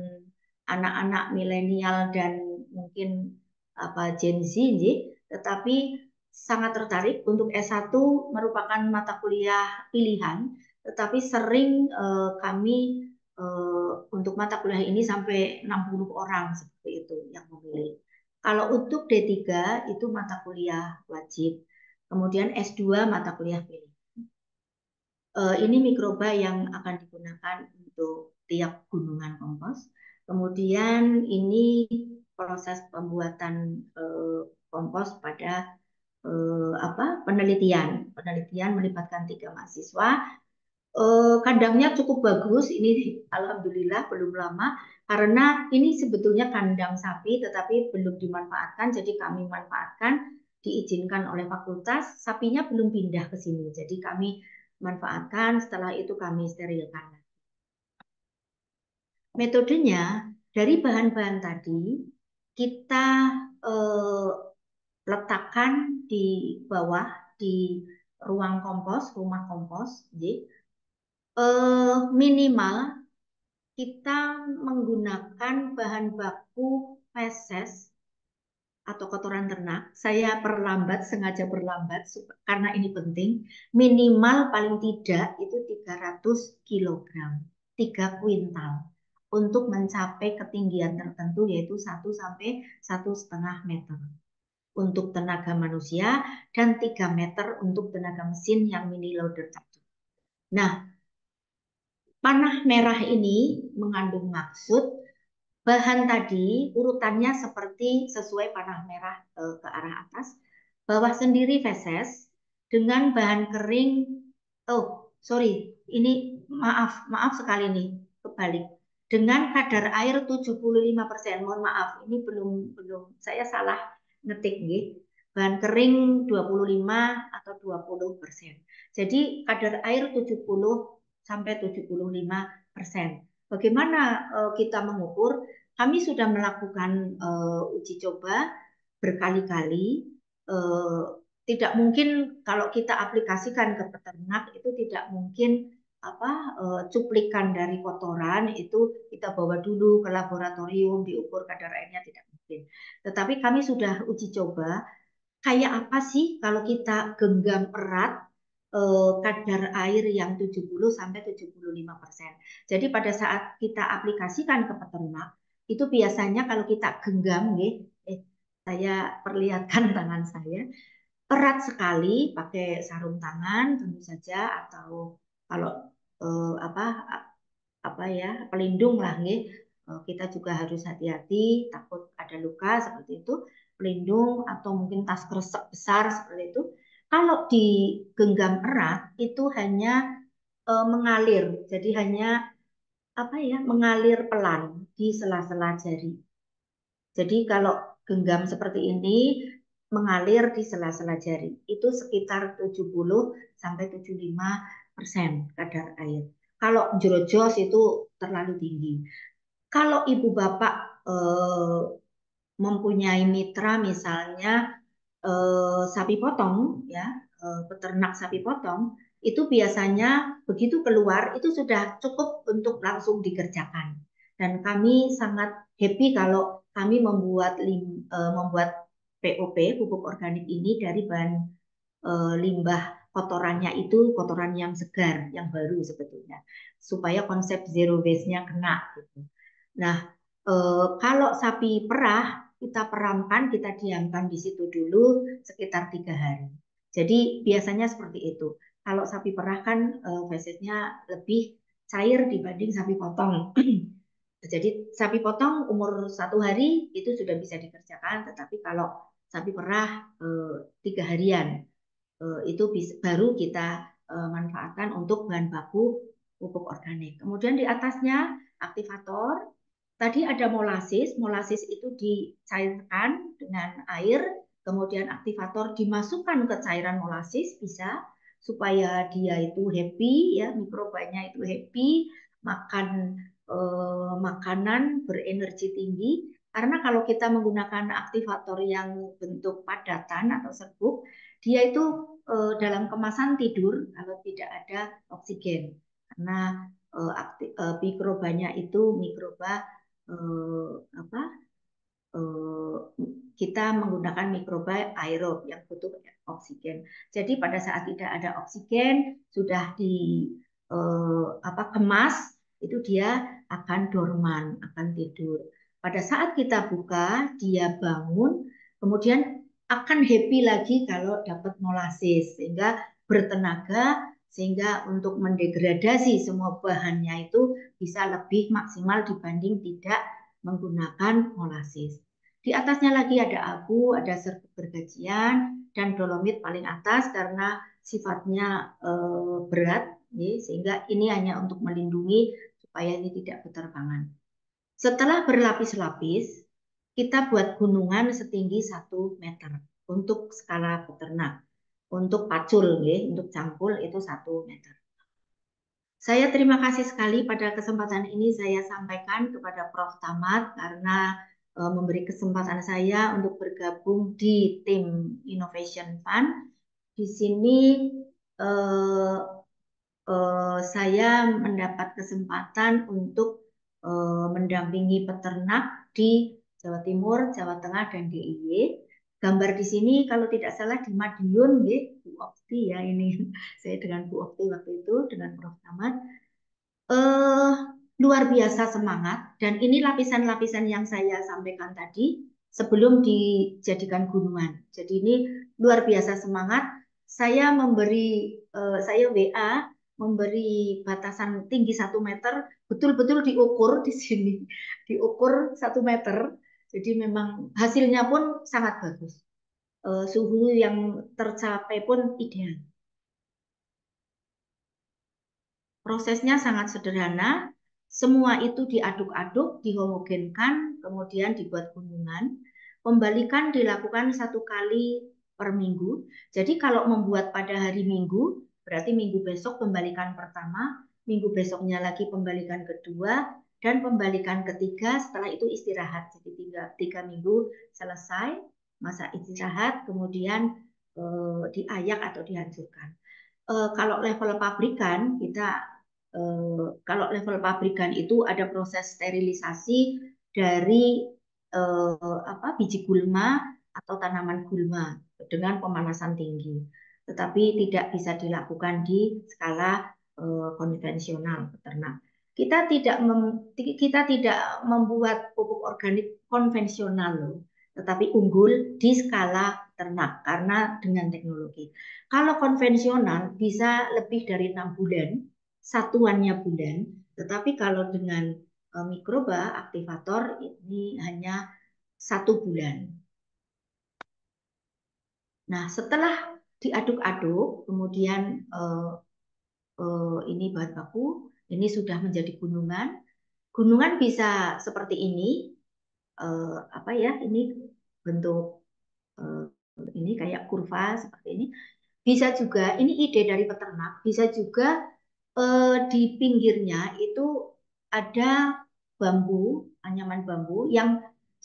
anak-anak milenial dan mungkin Gen Z, tetapi sangat tertarik. Untuk S1 merupakan mata kuliah pilihan, tetapi sering kami untuk mata kuliah ini sampai 60 orang seperti itu yang memilih. Kalau untuk D3 itu mata kuliah wajib, kemudian S2 mata kuliah pilihan. Ini mikroba yang akan digunakan untuk tiap gunungan kompos. Kemudian ini proses pembuatan kompos pada penelitian. Penelitian melibatkan 3 mahasiswa. Kandangnya cukup bagus. Ini alhamdulillah belum lama karena ini sebetulnya kandang sapi tetapi belum dimanfaatkan. Jadi kami manfaatkan, diizinkan oleh fakultas. Sapinya belum pindah ke sini. Jadi kami manfaatkan, setelah itu kami sterilkan. Metodenya dari bahan-bahan tadi kita letakkan di bawah di ruang kompos, rumah kompos. Minimal kita menggunakan bahan baku feses atau kotoran ternak. Saya sengaja perlambat karena ini penting. Minimal paling tidak itu 300 kg, 3 kuintal untuk mencapai ketinggian tertentu yaitu 1 sampai 1,5 meter untuk tenaga manusia dan 3 meter untuk tenaga mesin yang mini loader tadi. Nah, panah merah ini mengandung maksud bahan tadi urutannya seperti sesuai panah merah ke arah atas. Bawah sendiri feses dengan bahan kering. Oh, sorry. Ini maaf sekali nih, kebalik. Dengan kadar air 75%. Mohon maaf, ini belum saya salah ngetik nih. Bahan kering 25 atau 20%. Jadi kadar air 70 sampai 75%. Bagaimana kita mengukur? Kami sudah melakukan uji coba berkali-kali. Tidak mungkin kalau kita aplikasikan ke peternak itu tidak mungkin cuplikan dari kotoran itu kita bawa dulu ke laboratorium diukur kadar airnya, tidak mungkin. Tetapi kami sudah uji coba kayak apa sih kalau kita genggam erat kadar air yang 70 sampai 75%. Jadi pada saat kita aplikasikan ke peternak, itu biasanya kalau kita genggam, saya perlihatkan tangan saya, erat sekali pakai sarung tangan tentu saja atau kalau pelindung lah, kita juga harus hati-hati takut ada luka seperti itu, pelindung atau mungkin tas kresek besar seperti itu. Kalau digenggam erat itu hanya mengalir, jadi hanya mengalir pelan di sela-sela jari. Jadi kalau genggam seperti ini mengalir di sela-sela jari, itu sekitar 70 sampai 75% kadar air. Kalau jero-jos itu terlalu tinggi. Kalau ibu bapak mempunyai mitra misalnya sapi potong, ya peternak sapi potong, itu biasanya begitu keluar itu sudah cukup untuk langsung dikerjakan. Dan kami sangat happy kalau kami membuat POP, pupuk organik ini dari bahan limbah kotorannya itu kotoran yang segar, yang baru sebetulnya, supaya konsep zero waste-nya kena. Gitu. Nah, kalau sapi perah kita peramkan, kita diamkan di situ dulu sekitar 3 hari. Jadi biasanya seperti itu. Kalau sapi perah kan fesesnya lebih cair dibanding sapi potong. Jadi sapi potong umur 1 hari itu sudah bisa dikerjakan, tetapi kalau sapi perah 3 harian itu baru kita manfaatkan untuk bahan baku pupuk organik. Kemudian di atasnya aktivator. Tadi ada molasis itu dicairkan dengan air, kemudian aktivator dimasukkan ke cairan molasis bisa supaya dia itu happy, ya mikrobanya itu happy, makan makanan berenergi tinggi. Karena kalau kita menggunakan aktivator yang bentuk padatan atau serbuk, dia itu dalam kemasan tidur kalau tidak ada oksigen. Karena mikrobanya itu mikroba kita menggunakan mikroba aerob yang butuh oksigen. Jadi pada saat tidak ada oksigen sudah kemas, itu dia akan dorman, akan tidur. Pada saat kita buka, dia bangun, kemudian akan happy lagi kalau dapat molasis, sehingga bertenaga sehingga untuk mendegradasi semua bahannya itu bisa lebih maksimal dibanding tidak menggunakan molasis. Di atasnya lagi ada abu, ada serbuk bergajian, dan dolomit paling atas karena sifatnya berat, ya, sehingga ini hanya untuk melindungi supaya ini tidak berterbangan. Setelah berlapis-lapis, kita buat gunungan setinggi 1 meter untuk skala peternak. Untuk pacul, ya, untuk cangkul itu 1 meter. Saya terima kasih sekali pada kesempatan ini saya sampaikan kepada Prof. Tamad karena memberi kesempatan saya untuk bergabung di tim Innovation Fund. Di sini saya mendapat kesempatan untuk mendampingi peternak di Jawa Timur, Jawa Tengah, dan DIY. Gambar di sini kalau tidak salah di Madiun, Bu Okti ya ini. Saya dengan Bu Okti waktu itu dengan Prof. Tamad. Luar biasa semangat, dan ini lapisan-lapisan yang saya sampaikan tadi sebelum dijadikan gunungan. Jadi ini luar biasa semangat. Saya saya WA memberi batasan tinggi 1 meter, betul-betul diukur di sini, diukur 1 meter. Jadi memang hasilnya pun sangat bagus. Suhu yang tercapai pun ideal. Prosesnya sangat sederhana, semua itu diaduk-aduk, dihomogenkan, kemudian dibuat gunungan. Pembalikan dilakukan 1 kali per minggu. Jadi kalau membuat pada hari Minggu, berarti minggu besok pembalikan pertama, minggu besoknya lagi pembalikan kedua, dan pembalikan ketiga setelah itu istirahat. Jadi 3 minggu selesai masa istirahat, kemudian diayak atau dihancurkan. Kalau level pabrikan kalau level pabrikan itu ada proses sterilisasi dari biji gulma atau tanaman gulma dengan pemanasan tinggi, tetapi tidak bisa dilakukan di skala konvensional peternak. Kita tidak membuat pupuk organik konvensional, tetapi unggul di skala ternak karena dengan teknologi. Kalau konvensional bisa lebih dari 6 bulan, satuannya bulan, tetapi kalau dengan mikroba aktivator ini hanya 1 bulan. Nah, setelah diaduk-aduk, kemudian ini bahan baku, ini sudah menjadi gunungan. Gunungan bisa seperti ini, ini bentuk ini kayak kurva seperti ini. Bisa juga, ini ide dari peternak, bisa juga di pinggirnya itu ada bambu, anyaman bambu yang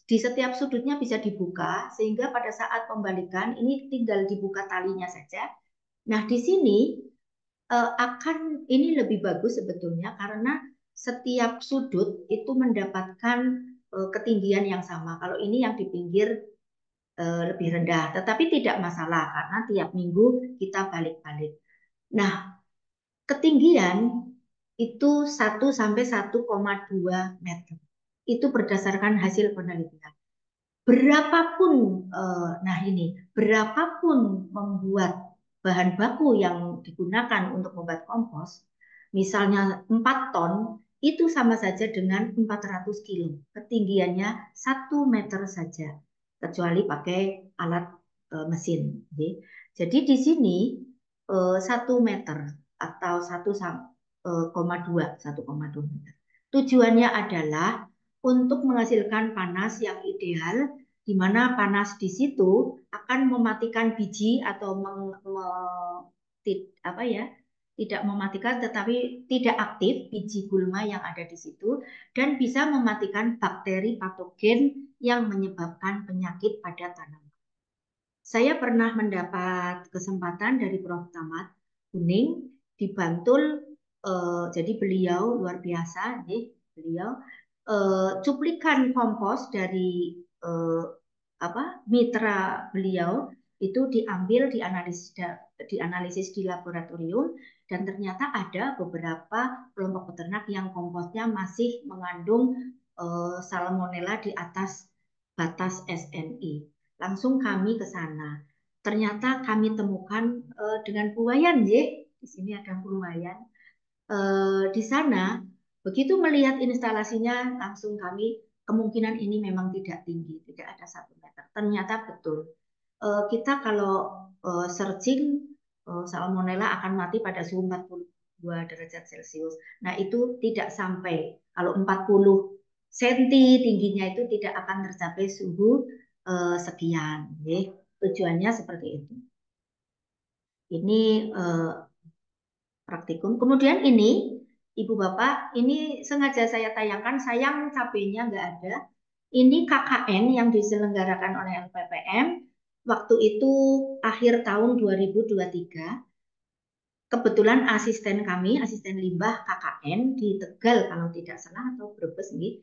di setiap sudutnya bisa dibuka sehingga pada saat pembalikan ini tinggal dibuka talinya saja. Nah, di sini ini lebih bagus sebetulnya karena setiap sudut itu mendapatkan ketinggian yang sama. Kalau ini yang di pinggir lebih rendah, tetapi tidak masalah karena tiap minggu kita balik-balik. Nah, ketinggian itu 1 sampai 1,2 meter. Itu berdasarkan hasil penelitian. Berapapun membuat bahan baku yang digunakan untuk membuat kompos, misalnya 4 ton, itu sama saja dengan 400 kilo. Ketinggiannya 1 meter saja, kecuali pakai alat mesin. Jadi di sini 1 meter atau 1,2 meter. Tujuannya adalah untuk menghasilkan panas yang ideal, di mana panas di situ akan mematikan biji atau tidak mematikan tetapi tidak aktif biji gulma yang ada di situ dan bisa mematikan bakteri patogen yang menyebabkan penyakit pada tanaman. Saya pernah mendapat kesempatan dari Prof. Tamad Kuning di Bantul, jadi beliau luar biasa, beliau cuplikan kompos dari mitra beliau itu diambil dianalisis di laboratorium dan ternyata ada beberapa kelompok peternak yang komposnya masih mengandung salmonella di atas batas SNI. Langsung kami ke sana. Ternyata kami temukan dengan buayan, Di sini ada lumayan. Di sana, begitu melihat instalasinya, langsung kami kemungkinan ini memang tidak tinggi, tidak ada 1 meter. Ternyata betul. Kita kalau searching salmonella akan mati pada suhu 42 derajat Celcius. Nah, itu tidak sampai. Kalau 40 cm tingginya itu tidak akan tercapai suhu sekian. Tujuannya seperti itu. Ini praktikum. Kemudian ini, Ibu Bapak, ini sengaja saya tayangkan, sayang cabenya nggak ada. Ini KKN yang diselenggarakan oleh LPPM waktu itu akhir tahun 2023. Kebetulan asisten kami, asisten limbah KKN di Tegal kalau tidak salah atau Brebes nih.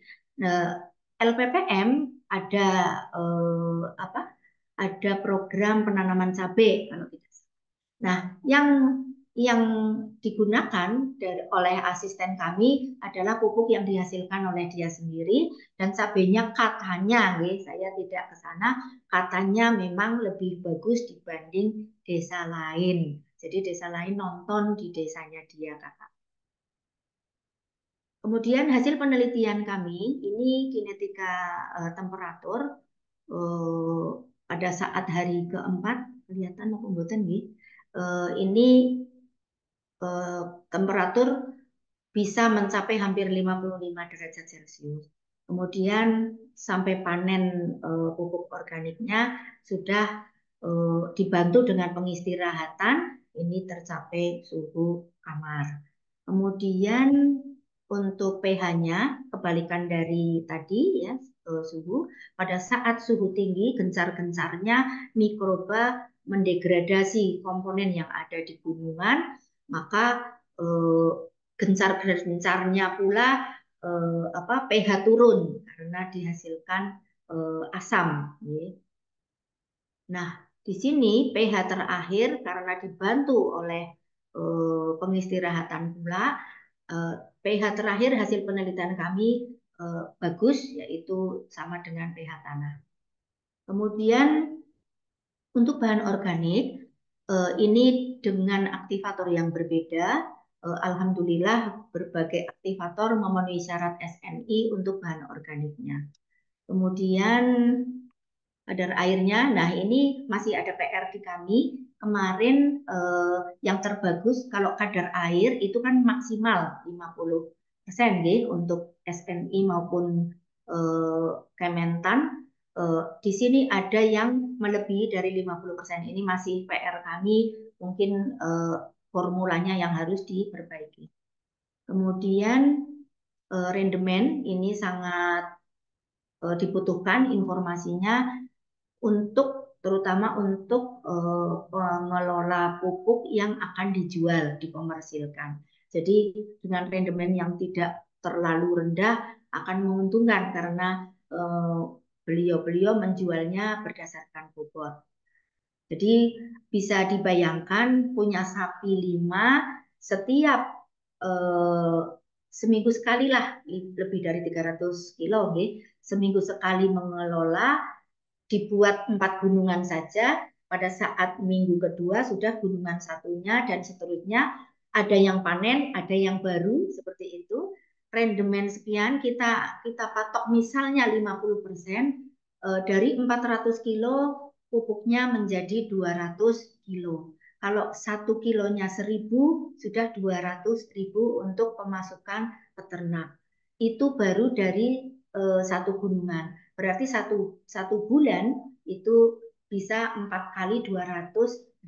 LPPM ada ada program penanaman cabai kalau tidak salah. Nah, yang digunakan oleh asisten kami adalah pupuk yang dihasilkan oleh dia sendiri dan cabenya katanya, saya tidak ke sana, katanya memang lebih bagus dibanding desa lain. Jadi desa lain nonton di desanya dia, kakak. Kemudian hasil penelitian kami ini kinetika temperatur pada saat hari keempat, kelihatan apa mboten nggih? Ini temperatur bisa mencapai hampir 55 derajat Celcius. Kemudian sampai panen pupuk organiknya sudah dibantu dengan pengistirahatan, ini tercapai suhu kamar. Kemudian untuk pH-nya kebalikan dari tadi ya, suhu. Pada saat suhu tinggi, gencar-gencarnya mikroba mendegradasi komponen yang ada di gunungan, maka gencar-gencarnya pula pH turun karena dihasilkan asam. Nah, di sini pH terakhir karena dibantu oleh pengistirahatan pula, pH terakhir hasil penelitian kami bagus, yaitu sama dengan pH tanah. Kemudian untuk bahan organik, ini dengan aktivator yang berbeda. Alhamdulillah berbagai aktivator memenuhi syarat SNI untuk bahan organiknya. Kemudian kadar airnya, nah ini masih ada PR di kami. Kemarin yang terbagus kalau kadar air itu kan maksimal 50% untuk SNI maupun Kementan. Di sini ada yang melebihi dari 50%. Ini masih PR kami, mungkin formulanya yang harus diperbaiki. Kemudian rendemen ini sangat dibutuhkan informasinya terutama untuk mengelola pupuk yang akan dijual, dikomersilkan. Jadi dengan rendemen yang tidak terlalu rendah akan menguntungkan karena beliau-beliau menjualnya berdasarkan bobot. Jadi bisa dibayangkan punya sapi 5, setiap seminggu sekali lah, lebih dari 300 kilo, seminggu sekali mengelola, dibuat 4 gunungan saja, pada saat minggu kedua sudah gunungan satunya dan seterusnya, ada yang panen, ada yang baru, seperti itu. Rendemen sekian kita patok misalnya 50%, dari 400 kilo pupuknya menjadi 200 kilo. Kalau 1 kilonya 1.000, sudah 200.000 untuk pemasukan peternak. Itu baru dari 1 gunungan. Berarti satu bulan itu bisa 4 kali 200.000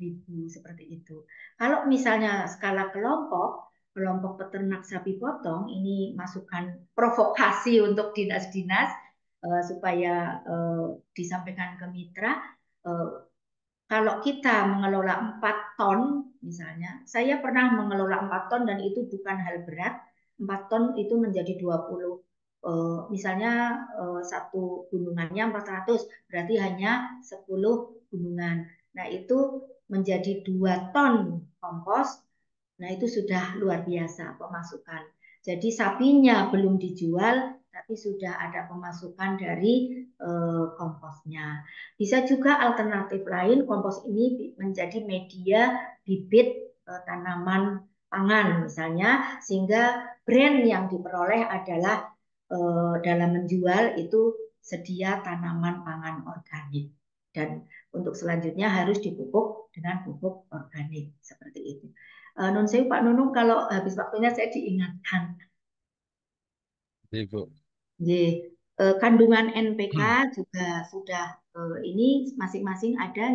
seperti itu. Kalau misalnya skala kelompok peternak sapi potong, ini masukan provokasi untuk dinas-dinas supaya disampaikan ke mitra. Kalau kita mengelola 4 ton misalnya, saya pernah mengelola 4 ton dan itu bukan hal berat. 4 ton itu menjadi 20. Misalnya satu gunungannya 400, berarti hanya 10 gunungan. Nah, itu menjadi 2 ton kompos. Nah, itu sudah luar biasa pemasukan. Jadi sapinya belum dijual, tapi sudah ada pemasukan dari komposnya. Bisa juga alternatif lain, kompos ini menjadi media bibit tanaman pangan misalnya, sehingga brand yang diperoleh adalah dalam menjual itu sedia tanaman pangan organik. Dan untuk selanjutnya harus dipupuk dengan pupuk organik seperti itu. Nun sewu Pak Nunung, kalau habis waktunya saya diingatkan. Ibu. Kandungan NPK juga sudah ini masing-masing ada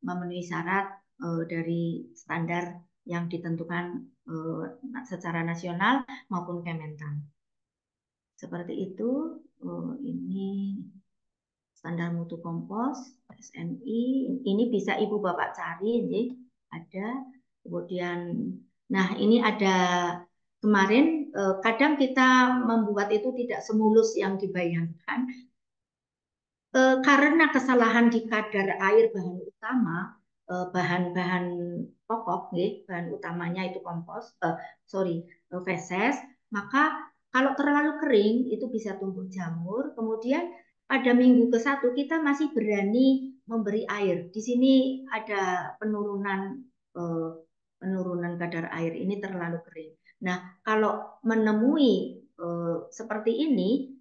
memenuhi syarat dari standar yang ditentukan secara nasional maupun Kementan. Seperti itu, ini standar mutu kompos SMI. Ini bisa Ibu Bapak cari, ada. Kemudian, nah ini ada kemarin kadang kita membuat itu tidak semulus yang dibayangkan karena kesalahan di kadar air bahan utama, bahan-bahan pokok, bahan utamanya itu feses, maka kalau terlalu kering itu bisa tumbuh jamur. Kemudian pada minggu ke-1 kita masih berani memberi air. Di sini ada penurunan kadar air, ini terlalu kering. Nah, kalau menemui seperti ini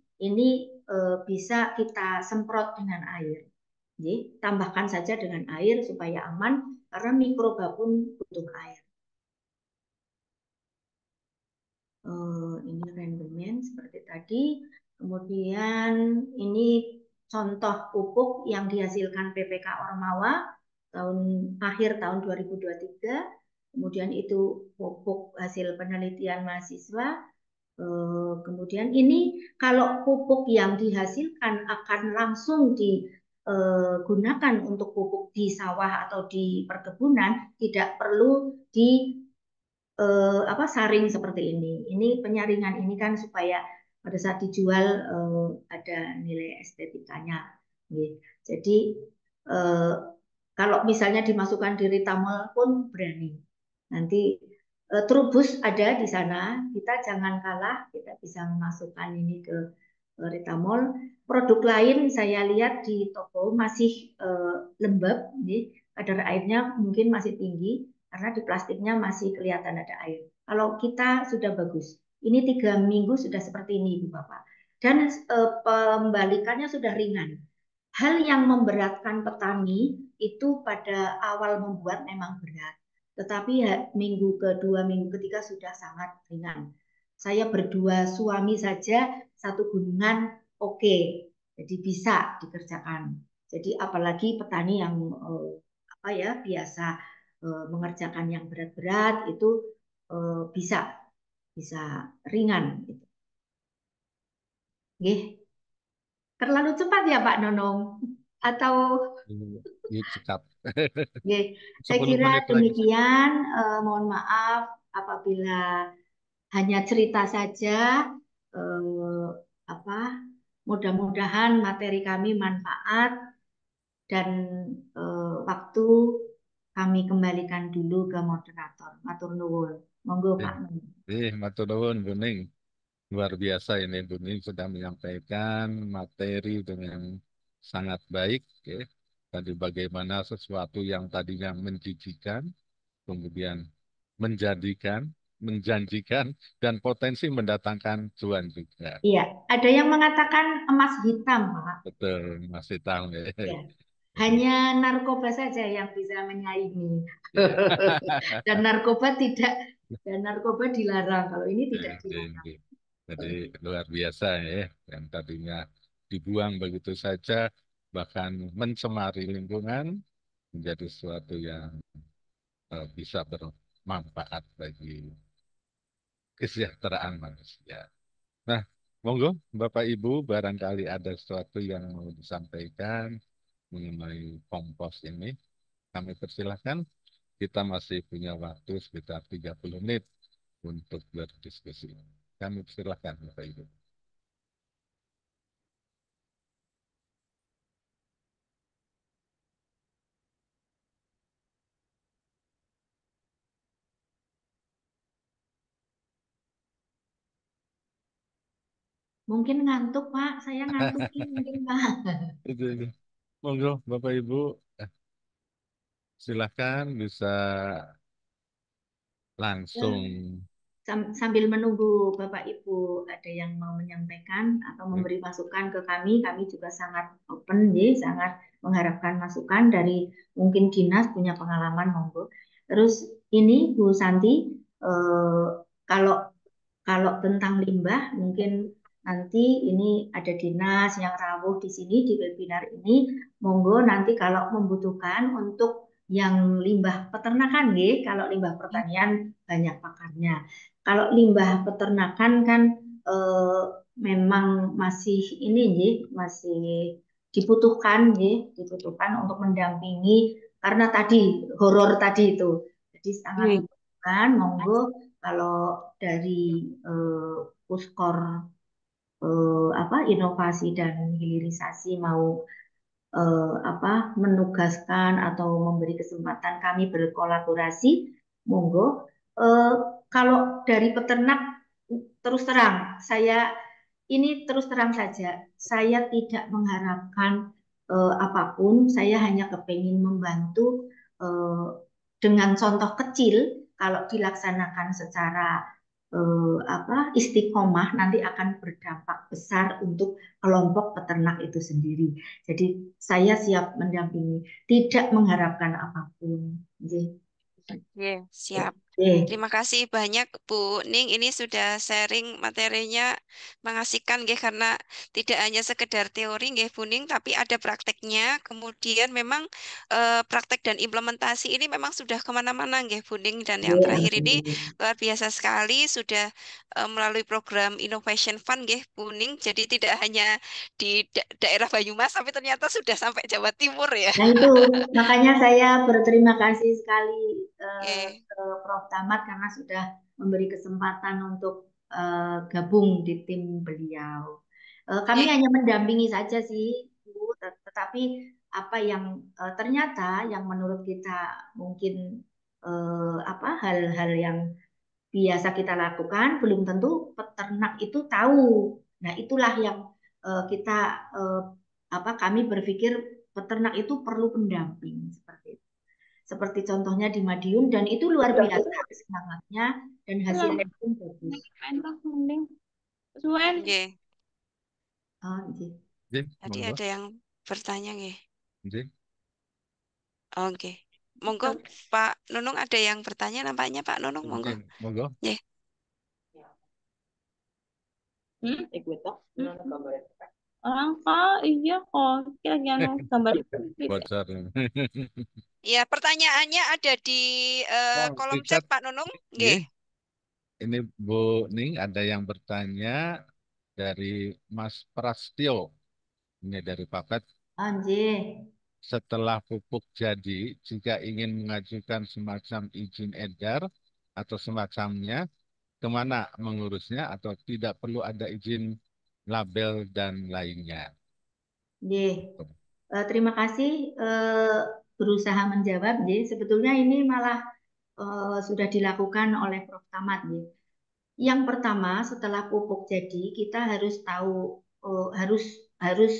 bisa kita semprot dengan air. Jadi, tambahkan saja dengan air supaya aman karena mikroba pun butuh air. Ini rendemen seperti tadi. Kemudian ini contoh pupuk yang dihasilkan PPK Ormawa akhir tahun 2023. Kemudian itu pupuk hasil penelitian mahasiswa. Kemudian ini kalau pupuk yang dihasilkan akan langsung digunakan untuk pupuk di sawah atau di perkebunan, tidak perlu di saring seperti ini. Ini penyaringan ini kan supaya pada saat dijual ada nilai estetikanya. Jadi kalau misalnya dimasukkan di Ritamol pun berani. Nanti Trubus ada di sana, kita jangan kalah, kita bisa memasukkan ini ke Ritamol. Produk lain saya lihat di toko masih lembab, kadar airnya mungkin masih tinggi karena di plastiknya masih kelihatan ada air. Kalau kita sudah bagus, ini 3 minggu sudah seperti ini, Ibu Bapak. Dan pembalikannya sudah ringan. Hal yang memberatkan petani itu pada awal membuat memang berat. Tetapi minggu kedua, minggu ketiga sudah sangat ringan. Saya berdua suami saja satu gunungan oke. Jadi bisa dikerjakan. Jadi apalagi petani yang biasa mengerjakan yang berat-berat itu bisa ringan gitu. Terlalu cepat ya Pak Nonong? Atau cepat. saya 10 kira menit lagi. demikian. Mohon maaf apabila hanya cerita saja. Mudah-mudahan materi kami manfaat dan waktu kami kembalikan dulu ke moderator. Matur nuwun. Monggo Pak. Matur nuwun Bu Ning. Luar biasa ini Bu Ning sudah menyampaikan materi dengan sangat baik. Tadi bagaimana sesuatu yang tadinya menjijikan, kemudian menjadikan, menjanjikan, dan potensi mendatangkan cuan juga. Iya, ada yang mengatakan emas hitam, Pak. Betul, masih tahu ya. Ya. Hanya narkoba saja yang bisa menyaingi. Dan narkoba dilarang. Kalau ini tidak dilarang. Jadi luar biasa ya, yang tadinya dibuang begitu saja, bahkan mencemari lingkungan menjadi sesuatu yang bisa bermanfaat bagi kesejahteraan manusia. Nah, monggo Bapak Ibu, barangkali ada sesuatu yang mau disampaikan mengenai kompos ini, kami persilahkan. Kita masih punya waktu sekitar 30 menit untuk berdiskusi. Kami persilahkan Bapak Ibu. Mungkin ngantuk Pak, saya ngantukin mungkin Pak. Itu. Monggo Bapak Ibu, silahkan bisa langsung. Sambil menunggu Bapak Ibu ada yang mau menyampaikan atau memberi masukan ke kami juga sangat open, sangat mengharapkan masukan dari mungkin dinas punya pengalaman, monggo. Terus ini Bu Santi, kalau kalau tentang limbah mungkin nanti ini ada dinas yang rawuh di sini di webinar ini, monggo nanti kalau membutuhkan untuk yang limbah peternakan, kalau limbah pertanian banyak pakarnya. Kalau limbah peternakan kan eh, memang masih ini masih dibutuhkan untuk mendampingi karena tadi horor tadi itu. Jadi sangat dibutuhkan, monggo kalau dari Puskor inovasi dan hilirisasi mau menugaskan atau memberi kesempatan kami berkolaborasi, monggo. Eh, Kalau dari peternak, terus terang, terus terang saja, saya tidak mengharapkan apapun, saya hanya kepingin membantu eh, dengan contoh kecil, kalau dilaksanakan secara istiqomah nanti akan berdampak besar untuk kelompok peternak itu sendiri. Jadi saya siap mendampingi, tidak mengharapkan apapun. Oke, siap. Terima kasih banyak Bu Ning. Ini sudah sharing materinya mengasihkan nggih, karena tidak hanya sekedar teori nggih Bu Ning, tapi ada prakteknya. Kemudian memang praktek dan implementasi ini memang sudah kemana-mana nggih Bu Ning. Dan yang terakhir ini luar biasa sekali, sudah melalui program Innovation Fund nggih Bu Ning. Jadi tidak hanya di daerah Banyumas, tapi ternyata sudah sampai Jawa Timur ya. Nah itu makanya saya berterima kasih sekali Oke. ke Prof. Tamat karena sudah memberi kesempatan untuk gabung di tim beliau. Kami hanya mendampingi saja sih, Bu, tetapi apa yang ternyata yang menurut kita mungkin hal-hal yang biasa kita lakukan belum tentu peternak itu tahu. Nah, itulah yang kita kami berpikir peternak itu perlu pendamping seperti itu. Seperti contohnya di Madiun dan itu luar biasa semangatnya dan hasilnya pun bagus. Oke. Oh, iya. Tadi ada yang bertanya nggih. Nggih. Oke. Monggo Pak Nunung ada yang bertanya nampaknya Pak Nunung, monggo. Monggo. Nggih. Iya kok kira-kira gambar Bocor. Ya, pertanyaannya ada di kolom chat Pak Nunung. Nggih. Ini Bu Ning ada yang bertanya dari Mas Prastio. Ini dari Papet. Anjir. Setelah pupuk jadi, jika ingin mengajukan semacam izin edar atau semacamnya, kemana mengurusnya atau tidak perlu ada izin label dan lainnya? Terima kasih berusaha menjawab. Sebetulnya ini malah sudah dilakukan oleh Prof. Tamat. Yang pertama, setelah pupuk jadi, kita harus tahu harus harus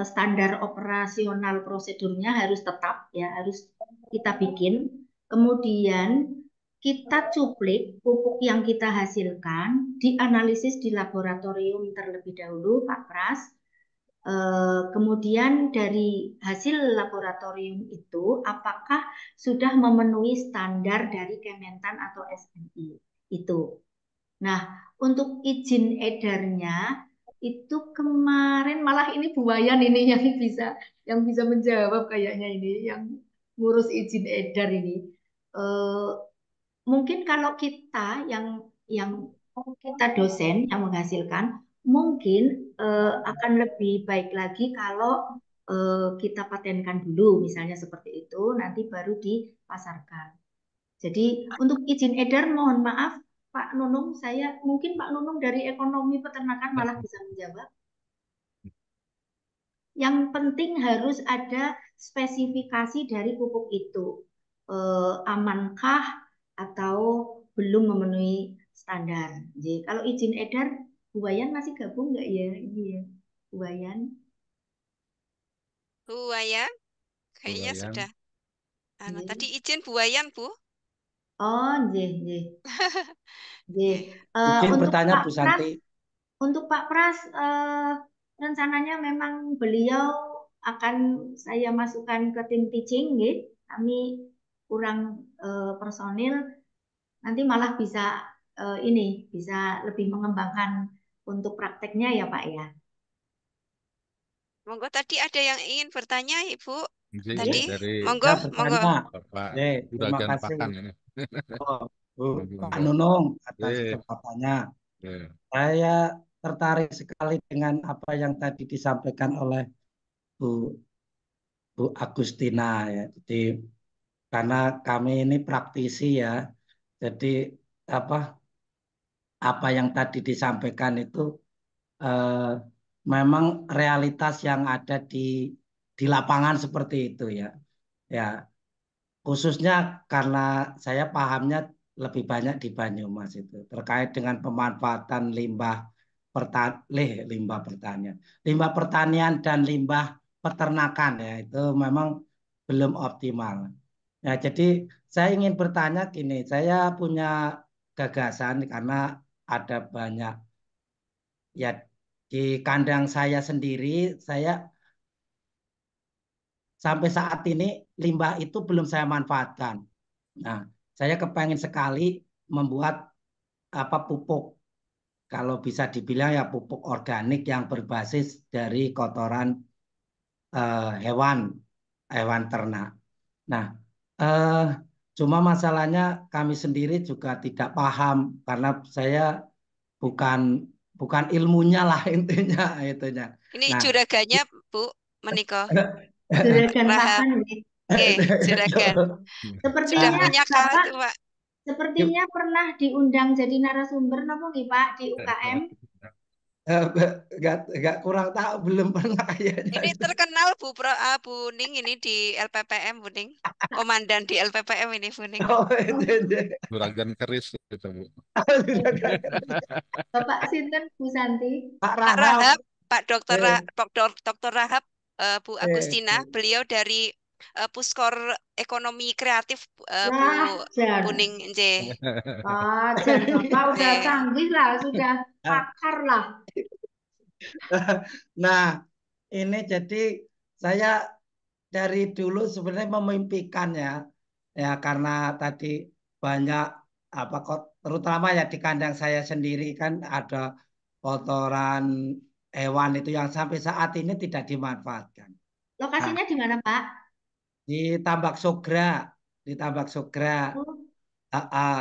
standar operasional prosedurnya harus tetap ya, harus kita bikin. Kemudian kita cuplik pupuk yang kita hasilkan, dianalisis di laboratorium terlebih dahulu, Pak Pras. Kemudian dari hasil laboratorium itu, apakah sudah memenuhi standar dari Kementan atau SNI itu. Nah, untuk izin edarnya itu kemarin malah ini Bu Wayan ini yang bisa menjawab kayaknya ini yang ngurus izin edar ini. Mungkin kalau kita yang kita dosen yang menghasilkan mungkin akan lebih baik lagi kalau kita patenkan dulu misalnya seperti itu nanti baru dipasarkan. Jadi untuk izin edar mohon maaf Pak Nunung, mungkin Pak Nunung dari ekonomi peternakan malah bisa menjawab. Yang penting harus ada spesifikasi dari pupuk itu. Amankah atau belum memenuhi standar. Jadi kalau izin edar, Bu Wayan masih gabung nggak ya? Ini ya, Bu Wayan. Bu Wayan, kayaknya sudah. Tadi izin Bu Wayan, Bu. Oh, nggih, nggih. Nggih. Izin Untuk bertanya Pak Bu Pras, Santi. rencananya memang beliau akan saya masukkan ke tim teaching, nggih. Kami kurang personil, nanti malah bisa bisa lebih mengembangkan untuk prakteknya ya Pak ya. Monggo tadi ada yang ingin bertanya, Ibu. Jadi Tadi, dari monggo, Ya monggo. bertanya. Bapak Terima Juragan kasih. Pakan ini. Oh, Bu Monggo, Pak monggo. Nunung atas Eh, kesempatannya. eh. Saya tertarik sekali dengan apa yang tadi disampaikan oleh Bu Bu Agustina ya. Jadi karena kami ini praktisi ya. Jadi apa apa yang tadi disampaikan itu eh, memang realitas yang ada di lapangan seperti itu ya. Ya, khususnya karena saya pahamnya lebih banyak di Banyumas itu terkait dengan pemanfaatan limbah pertanian, limbah pertanian dan limbah peternakan ya itu memang belum optimal. Ya, jadi saya ingin bertanya gini, saya punya gagasan karena ada banyak ya di kandang saya sendiri, saya sampai saat ini limbah itu belum saya manfaatkan. Nah, saya kepengen sekali membuat apa pupuk, kalau bisa dibilang ya pupuk organik yang berbasis dari kotoran hewan, hewan ternak. Nah, eh, cuma masalahnya kami sendiri juga tidak paham karena saya bukan bukan ilmunya lah intinya itunya. Ini Nah, juraganya, Bu Meniko. Juragan Rahab. Pakan, nggih. Oke, juragan. Sudah Sepertinya punya Bapak itu, Pak. sepertinya pernah diundang jadi narasumber napa nggih Pak di UKM? Nggak kurang tahu belum pernah kayaknya Ini itu. terkenal Bu Ning ini di LPPM, Bu Ning. Komandan di LPPM ini, Bu Ning. Oh, itu. Juragan keris itu, Bu. Bapak Sinten Bu Santi? Pak Pak Rahab. Rahab, Pak Dokter Eh, Dokter Rahab, Bu Agustina, eh. beliau dari Puskor Ekonomi Kreatif, Bu Lah, Jan. Ning Nje. Jan Bapak udah Nje. canggih lah, sudah pakar lah. Nah, ini jadi saya dari dulu sebenarnya memimpikan ya karena tadi banyak apa kok terutama ya di kandang saya sendiri kan ada kotoran hewan itu yang sampai saat ini tidak dimanfaatkan. Nah, Lokasinya di mana Pak? di Tambak Sogra, di Tambak Sogra. Oh, Ah, ah.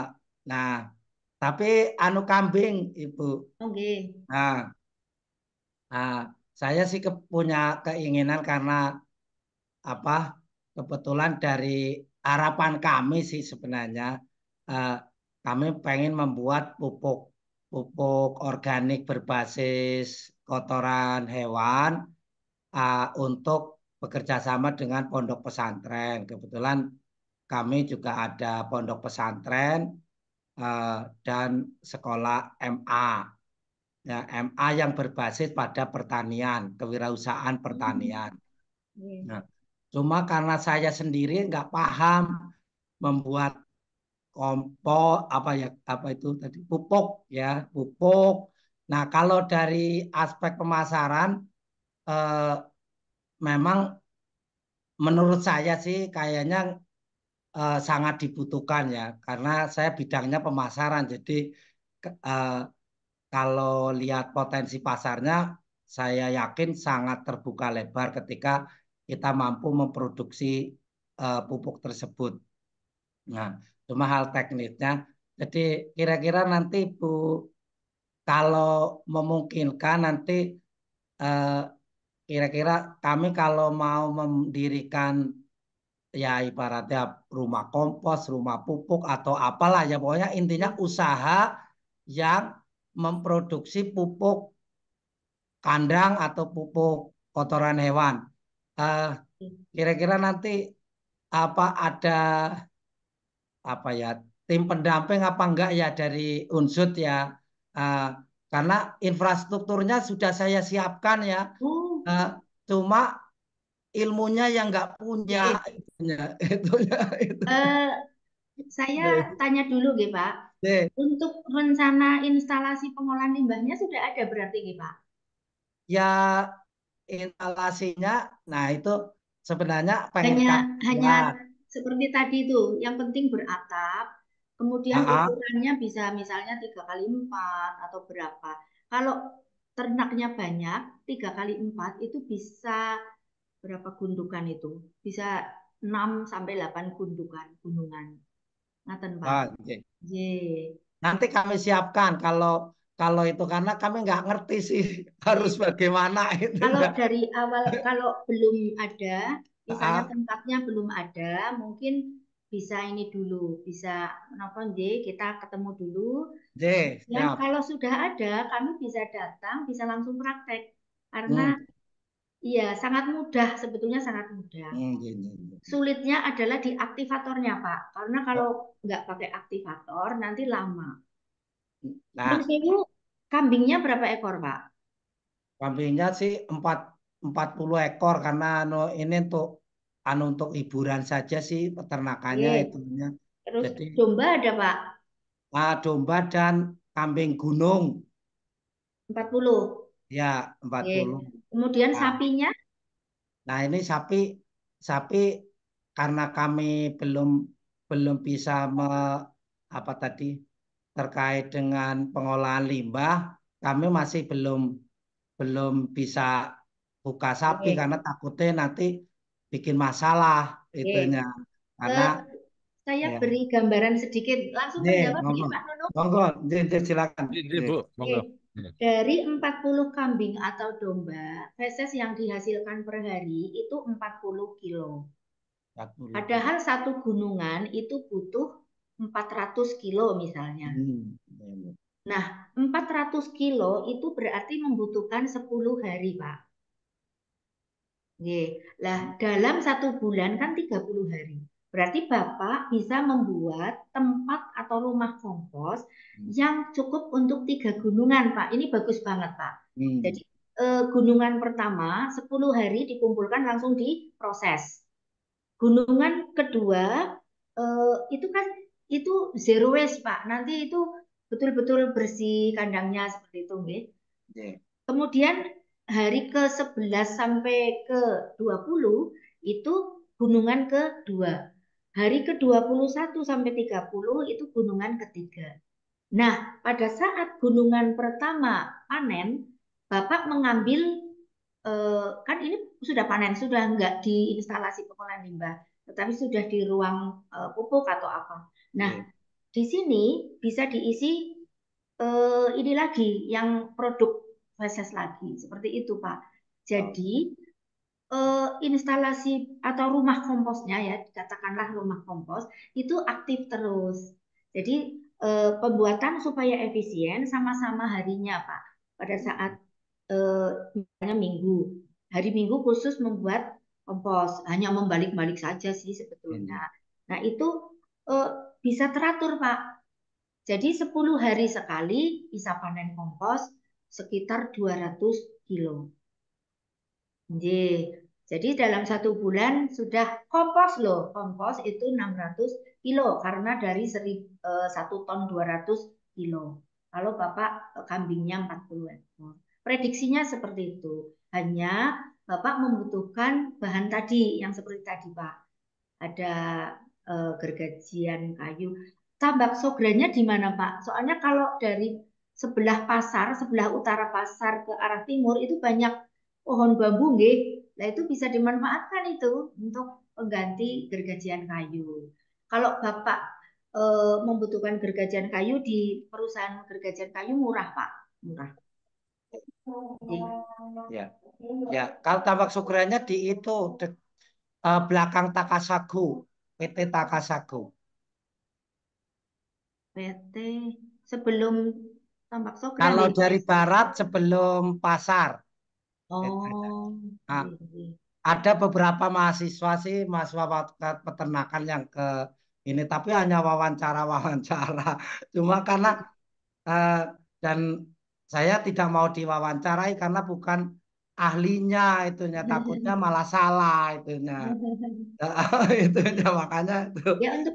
Nah, tapi anu kambing, Ibu. oke. Nah, nah, saya sih punya keinginan karena apa kebetulan dari harapan kami sih sebenarnya eh, kami pengen membuat pupuk pupuk organik berbasis kotoran hewan untuk bekerja sama dengan pondok pesantren. Kebetulan kami juga ada pondok pesantren eh, dan sekolah MA. Ya, MA yang berbasis pada pertanian, kewirausahaan pertanian. Oke. Nah, cuma karena saya sendiri nggak paham membuat kompos apa itu tadi pupuk ya pupuk. Nah, kalau dari aspek pemasaran eh, memang menurut saya sih kayaknya sangat dibutuhkan ya karena saya bidangnya pemasaran. Jadi eh, kalau lihat potensi pasarnya, saya yakin sangat terbuka lebar ketika kita mampu memproduksi pupuk tersebut. Nah, cuma hal teknisnya. Jadi kira-kira nanti Bu, kalau memungkinkan nanti eh, kira-kira kami kalau mau mendirikan ya ibaratnya rumah kompos, rumah pupuk atau apalah ya pokoknya intinya usaha yang memproduksi pupuk kandang atau pupuk kotoran hewan. Eh, Kira-kira nanti apa ada apa ya tim pendamping apa enggak ya dari unsur ya. Eh, karena infrastrukturnya sudah saya siapkan ya. Oh, Eh, Cuma ilmunya yang enggak punya oke. itunya, itu ya itu. Eh, Saya Nih, tanya dulu nggih, Pak. nih. Untuk rencana instalasi pengolahan limbahnya sudah ada berarti nggih, Pak? Ya instalasinya, nah itu sebenarnya pengen Hanya kami hanya buat. seperti tadi itu, yang penting beratap, kemudian Ah, ah. ukurannya bisa misalnya 3 kali 4 atau berapa. Kalau ternaknya banyak, 3 kali 4 itu bisa berapa gundukan itu? Bisa 6 sampai 8 gunungan. Ngaten, Pak. Ah, oke. J. Nanti kami siapkan kalau kalau itu karena kami nggak ngerti sih harus bagaimana itu. Kalau dari awal, kalau belum ada, misalnya Ah, tempatnya belum ada, mungkin bisa ini dulu, bisa menelpon J, kita ketemu dulu. J, Ya, siap. kalau sudah ada, kami bisa datang, bisa langsung praktek. Karena Hmm, iya, sangat mudah, sebetulnya sangat mudah. gini. Sulitnya adalah di aktivatornya, Pak. Karena kalau Oh, nggak pakai aktivator, nanti lama. Nun nah, sewu, kambingnya berapa ekor, Pak? kambingnya sih 40 ekor karena ini untuk hiburan saja sih peternakannya Oke. itunya. Terus Jadi domba ada, Pak? domba dan kambing gunung 40. ya Oke. 40. Kemudian Nah, sapinya, nah ini sapi karena kami belum belum bisa apa tadi terkait dengan pengolahan limbah, kami masih belum belum bisa buka sapi oke, karena takutnya nanti bikin masalah itunya. oke. Karena Eh, saya ya, beri gambaran sedikit. Langsung nih, terjawab nih, monggo, Pak Nunung. monggo, silakan. Ini Nih, Bu, Oke. monggo. Iya. Dari 40 kambing atau domba, feses yang dihasilkan per hari itu 40 kilo. 40 kilo. Padahal satu gunungan itu butuh 400 kilo misalnya. Ini. Nah, 400 kilo itu berarti membutuhkan 10 hari, Pak. Oke. Lah, dalam 1 bulan kan 30 hari. Berarti Bapak bisa membuat tempat atau rumah kompos yang cukup untuk 3 gunungan, Pak. Ini bagus banget, Pak. Hmm. Jadi, gunungan pertama 10 hari dikumpulkan langsung diproses. Gunungan kedua, itu kan itu zero waste, Pak. Nanti itu betul-betul bersih kandangnya seperti itu, nggih. Yeah. Kemudian hari ke-11 sampai ke-20 itu gunungan kedua. Hari ke-21 sampai 30 itu gunungan ketiga. Nah, pada saat gunungan pertama panen, Bapak mengambil, kan ini sudah panen, sudah enggak di instalasi pengolahan limbah, tetapi sudah di ruang pupuk atau apa. Nah, Yeah. di sini bisa diisi ini lagi yang produk feses lagi seperti itu, Pak. Oh. Jadi instalasi atau rumah komposnya ya, katakanlah rumah kompos itu aktif terus. Jadi pembuatan supaya efisien sama-sama harinya, Pak. Pada saat misalnya Minggu, hari Minggu khusus membuat kompos, hanya membalik-balik saja sih sebetulnya. Nah, itu eh, bisa teratur, Pak. Jadi 10 hari sekali bisa panen kompos sekitar 200 kilo. Jadi dalam 1 bulan sudah kompos loh. Kompos itu 600 kilo karena dari 1 ton 200 kilo. Kalau Bapak kambingnya 40 ekor. Prediksinya seperti itu. Hanya Bapak membutuhkan bahan tadi yang seperti tadi, Pak. Ada gergajian kayu. Tambak sogranya di mana, Pak? Soalnya kalau dari sebelah pasar, sebelah utara pasar ke arah timur itu banyak pohon bambu, nggih. Nah, itu bisa dimanfaatkan itu untuk pengganti gergajian kayu. Kalau Bapak membutuhkan gergajian kayu di perusahaan gergajian kayu murah, Pak. Murah. Ya, ya. Kalau tambak sukranya di itu belakang Takasago, PT Takasago. PT sebelum tambak sokran Kalau itu. dari barat sebelum pasar. Oh, Nah, iya, iya. ada beberapa mahasiswa sih, mahasiswa peternakan yang ke ini, tapi hanya wawancara-wawancara. Cuma karena eh, dan saya tidak mau diwawancarai karena bukan ahlinya itunya, takutnya malah salah itunya. Itunya makanya itu. Ya untuk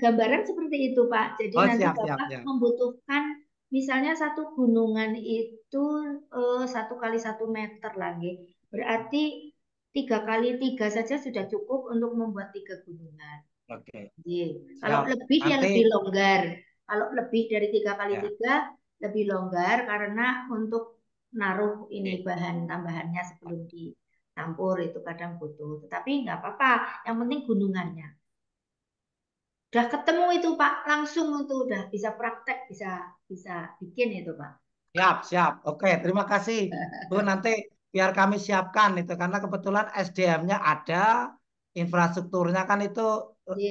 gambaran seperti itu Pak. Jadi Oh, nanti siap, siap, Bapak siap. membutuhkan misalnya satu gunungan itu 1 x 1 meter lagi. Berarti 3 x 3 saja sudah cukup untuk membuat 3 gunungan. Oke, Iya. Kalau siap. lebih ya Nanti lebih longgar. Kalau lebih dari 3 x 3 ya. lebih longgar karena untuk naruh ini Oke. bahan tambahannya sebelum ditampur itu kadang butuh. Tetapi nggak apa-apa. Yang penting gunungannya. Udah ketemu itu Pak, langsung itu udah bisa praktek, bisa bisa bikin itu Pak. Siap, siap. Oke, terima kasih. Bu, nanti biar kami siapkan itu karena kebetulan SDM-nya ada, infrastrukturnya kan itu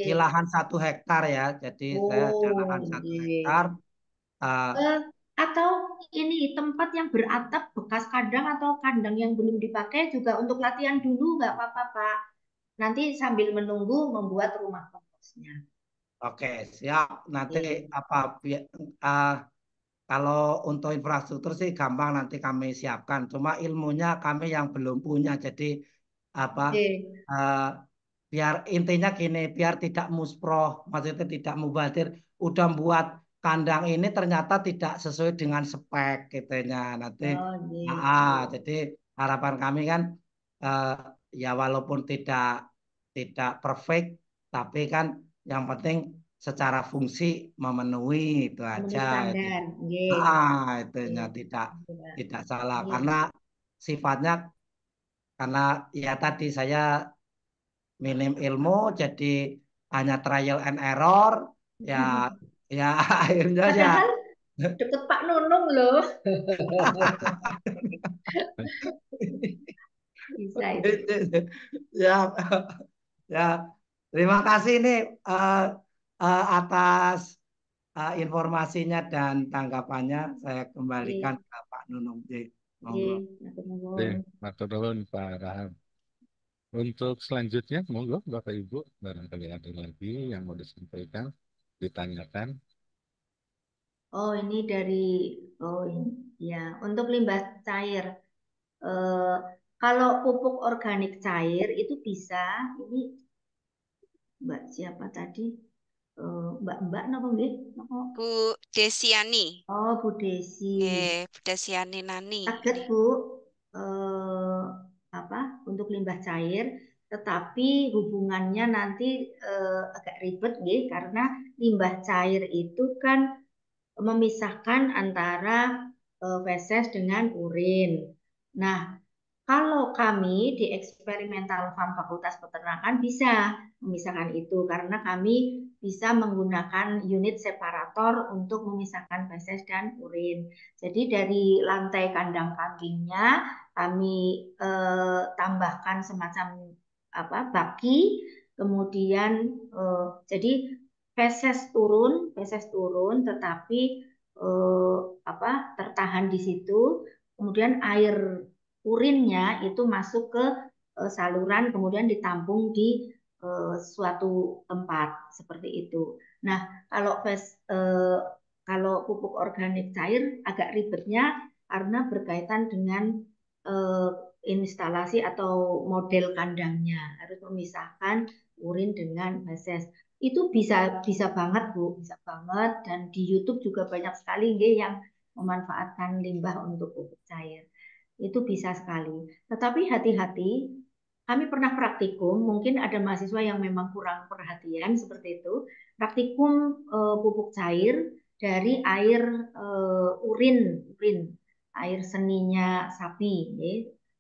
di Iya. lahan 1 hektar ya. Jadi saya ada lahan Oh, 1 hektar. iya. Eh, Atau ini tempat yang beratap bekas kandang atau kandang yang belum dipakai juga untuk latihan dulu nggak apa-apa Pak. Nanti sambil menunggu membuat rumah komposnya. oke, siap. Nanti Oke. apa eh, kalau untuk infrastruktur sih gampang nanti kami siapkan. Cuma ilmunya kami yang belum punya. Jadi apa Oke. eh, biar intinya gini, biar tidak musproh, maksudnya tidak mubazir. Udah buat kandang ini ternyata tidak sesuai dengan spek gitunya. Nanti, Oh, iya. jadi harapan kami kan eh, ya walaupun tidak perfect, tapi kan yang penting secara fungsi memenuhi itu aja. Memenuhi Itu. standar. Oke. Itunya Oke. tidak salah Oke. karena sifatnya karena ya tadi saya minim ilmu jadi hanya trial and error ya ya akhirnya ya Padahal deket Pak Nunung loh. Bisa itu. ya ya terima kasih nih eh, atas informasinya dan tanggapannya saya kembalikan Oke. ke Pak Nunung. Oke. Monggo. Matur Oke, nuwun. matur nuwun Pak Raham. Untuk selanjutnya, monggo Bapak Ibu, barangkali ada lagi yang mau disampaikan, ditanyakan. Oh, ini dari oh ini ya, untuk limbah cair. Eh, kalau pupuk organik cair itu bisa ini Mbak siapa tadi? Mbak napa nggih? Napa? Bu Desiani. Oh, Bu Desi. Bu Desiani Nani Kaget ini. Bu, eh, apa untuk limbah cair, tetapi hubungannya nanti agak ribet nggih, karena limbah cair itu kan memisahkan antara feses dengan urin. Nah, kalau kami di eksperimental farm Fakultas Peternakan bisa memisahkan itu karena kami bisa menggunakan unit separator untuk memisahkan feses dan urin. Jadi dari lantai kandang kambingnya kami tambahkan semacam apa baki, kemudian jadi feses turun, tetapi apa tertahan di situ, kemudian air urinnya itu masuk ke saluran kemudian ditampung di suatu tempat seperti itu. Nah, kalau pupuk organik cair agak ribetnya karena berkaitan dengan eh, instalasi atau model kandangnya, harus memisahkan urin dengan feses. Itu bisa bisa banget Bu, bisa banget, dan di YouTube juga banyak sekali nggih yang memanfaatkan limbah untuk pupuk cair. Itu bisa sekali. Tetapi hati-hati, kami pernah praktikum, mungkin ada mahasiswa yang memang kurang perhatian seperti itu. Praktikum pupuk cair dari air urin, air seninya sapi, ya,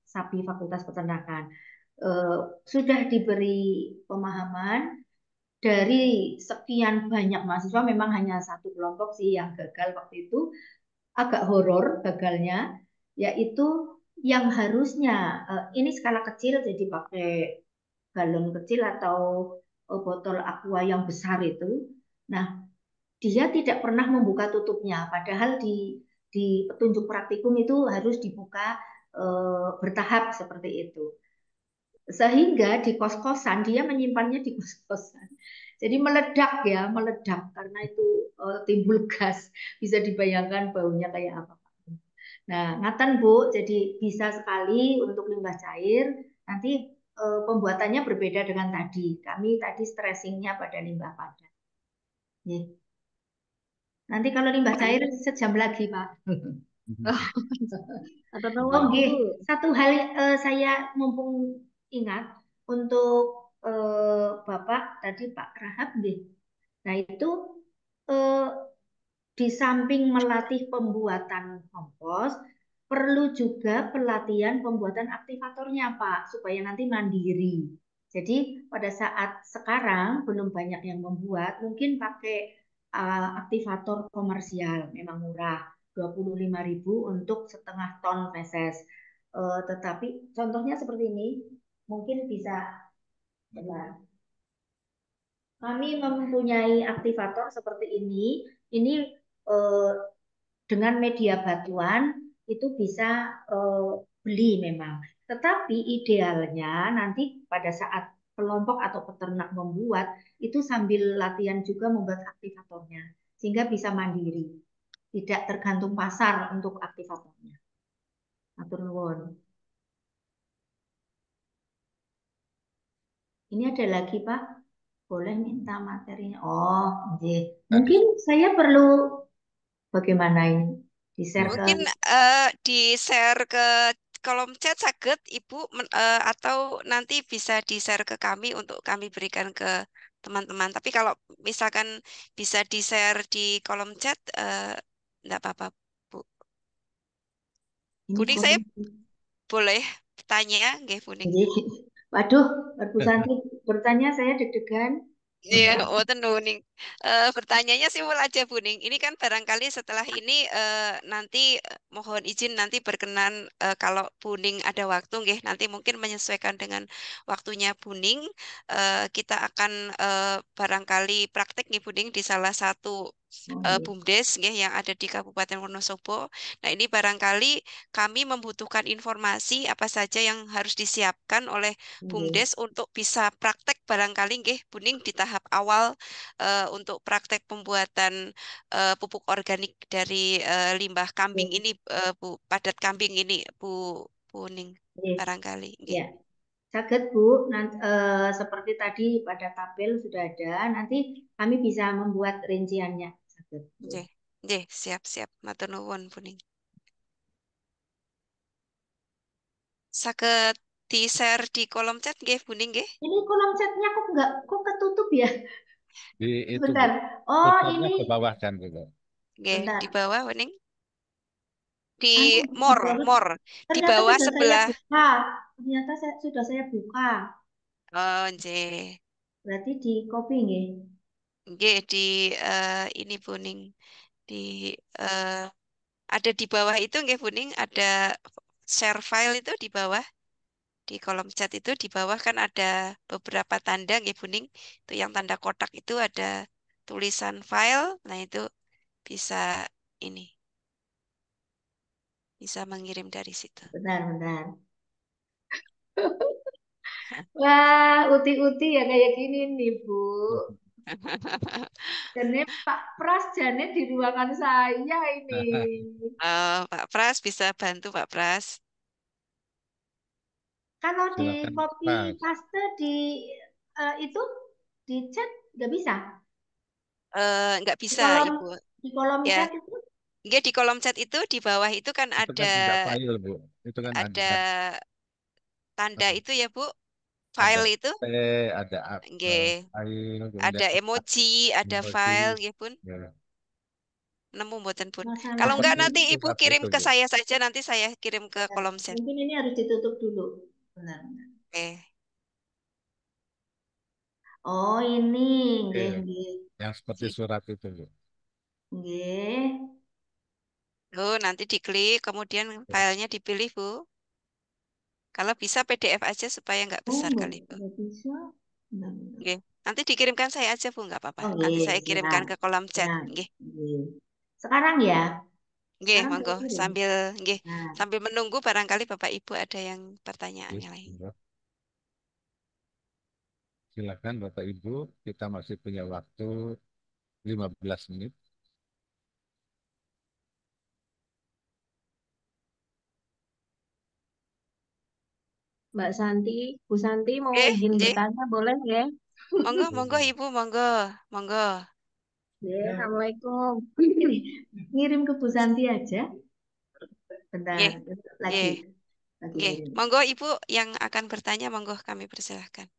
sapi Fakultas Peternakan. Sudah diberi pemahaman dari sekian banyak mahasiswa, memang hanya satu kelompok sih yang gagal waktu itu, agak horor gagalnya, yaitu yang harusnya ini skala kecil jadi pakai galon kecil atau botol aqua yang besar itu. Nah, dia tidak pernah membuka tutupnya, padahal di petunjuk praktikum itu harus dibuka bertahap seperti itu. Sehingga di kos-kosan dia menyimpannya di kos-kosan. Jadi meledak ya, meledak karena itu timbul gas. Bisa dibayangkan baunya kayak apa. Nah, ngaten Bu, jadi bisa sekali untuk limbah cair. Nanti pembuatannya berbeda dengan tadi. Kami tadi stressingnya pada limbah padat. Nih. Nanti kalau limbah cair sejam lagi, Pak. Atau Oh, nuwun, nggih. Bu. Satu hal saya mumpung ingat untuk Bapak tadi Pak Rahab nggih. Nah, itu eh, di samping melatih pembuatan kompos, perlu juga pelatihan pembuatan aktivatornya, Pak, supaya nanti mandiri. Jadi pada saat sekarang belum banyak yang membuat, mungkin pakai aktivator komersial, memang murah, 25.000 untuk setengah ton feses. Tetapi contohnya seperti ini, mungkin bisa, benar. Kami mempunyai aktivator seperti ini. Ini eh, dengan media batuan itu bisa beli memang. Tetapi idealnya nanti pada saat kelompok atau peternak membuat itu sambil latihan juga membuat aktivatornya sehingga bisa mandiri, tidak tergantung pasar untuk aktivatornya. Atur nuwun. Ini ada lagi Pak, boleh minta materinya. Oh, oke. Tadi Mungkin saya perlu bagaimana ini di-share ke Mungkin di-share ke kolom chat saged Ibu atau nanti bisa di-share ke kami untuk kami berikan ke teman-teman. Tapi kalau misalkan bisa di-share di kolom chat enggak apa-apa, Bu. ini Puning saya kolom. boleh tanya, nggih Puning. Nggih. Waduh, Bu Santi bertanya saya deg-degan. Iya, oh Nuning. Pertanyaannya simpel aja, Buning. Ini kan barangkali setelah ini nanti mohon izin nanti berkenan kalau Buning ada waktu, nggih, nanti mungkin menyesuaikan dengan waktunya Buning. Kita akan barangkali praktek nih Buning di salah satu Oh, nggih. BUMDes, nggih, yang ada di Kabupaten Wonosobo. Nah, ini barangkali kami membutuhkan informasi apa saja yang harus disiapkan oleh Nggih. BUMDes untuk bisa praktek barangkali nggih Buning di tahap awal untuk praktek pembuatan pupuk organik dari limbah kambing Nggih. ini Bu padat kambing ini Bu Buning Nggih. barangkali nggih. Ya, saged Bu. Nanti, seperti tadi pada tabel sudah ada. Nanti kami bisa membuat rinciannya. Saged Bu. Nggih. Nggih, siap-siap. Matur nuwun Buning. Saged di-share di kolom chat nggih Buning nggih. Ini kolom chatnya kok nggak, kok ketutup ya? di itu Bu, Sebentar. Oh, putarnya ini ke bawah kan gitu. Nggih, di bentar. bawah Buning. Di Anu, di more, bawah. more. Di Ternyata bawah sudah saya sebelah. buka. Ternyata sudah saya buka. Oh, nggih. Berarti di copy nggih. Nggih, di ini Buning. Di eh, ada di bawah itu nggih Buning, ada share file itu di bawah. Di kolom chat itu di bawah kan ada beberapa tanda nggih Buning. Itu yang tanda kotak itu ada tulisan file. Nah, itu bisa ini, bisa mengirim dari situ. Bentar, bentar. Wah, uti-uti ya kayak gini nih, Bu. Jane Pak Pras Jane di ruangan saya ini. Pak Pras bisa bantu Pak Pras. Kalau di Silakan copy Pak. paste di itu di chat nggak bisa. Nggak Di bisa kolom Ibu. di kolom Ya, chat itu nggak di kolom chat itu di bawah itu kan Itu ada kan tidak file Bu, itu kan ada ada tanda itu ya Bu, ada file itu. P, ada Nggih. file, Ada kemudian emoji, ada file, emoji. nggih pun. Ya. Nemu mboten pun. Kalau masalahnya enggak Seperti nanti Ibu surat kirim itu ke Bu. saya saja, nanti saya kirim ke ya, kolom chat. mungkin ini harus ditutup dulu. Benar, benar. Oke. Oh, ini nggih Oke. nggih. Yang seperti Sip. surat itu Bu. Nggih. Oh, nanti diklik, kemudian filenya dipilih, Bu. Kalau bisa PDF aja supaya nggak Oh, besar kali, Bu. nggak bisa. Bentar, bentar. Oke. Nanti dikirimkan saya aja, Bu, nggak apa-apa. Oh, Nanti nggih, saya siap. kirimkan ke kolom chat. Siap. Nggih. Nggih. Sekarang ya. Nggih, Sekarang saya monggo. kirim. Sambil nggih, Nah, sambil menunggu barangkali Bapak Ibu ada yang pertanyaan Yes, yang lain. monggo. Silakan Bapak Ibu, kita masih punya waktu 15 menit. Mbak Santi, Bu Santi mau Nggih, izin nggih. bertanya boleh ya? Monggo, monggo Ibu, monggo. Monggo. Assalamualaikum. Ngirim ke Bu Santi aja. Bentar, Nggih, lagi nggih, nggih. ngirim. Monggo Ibu yang akan bertanya, monggo kami persilahkan.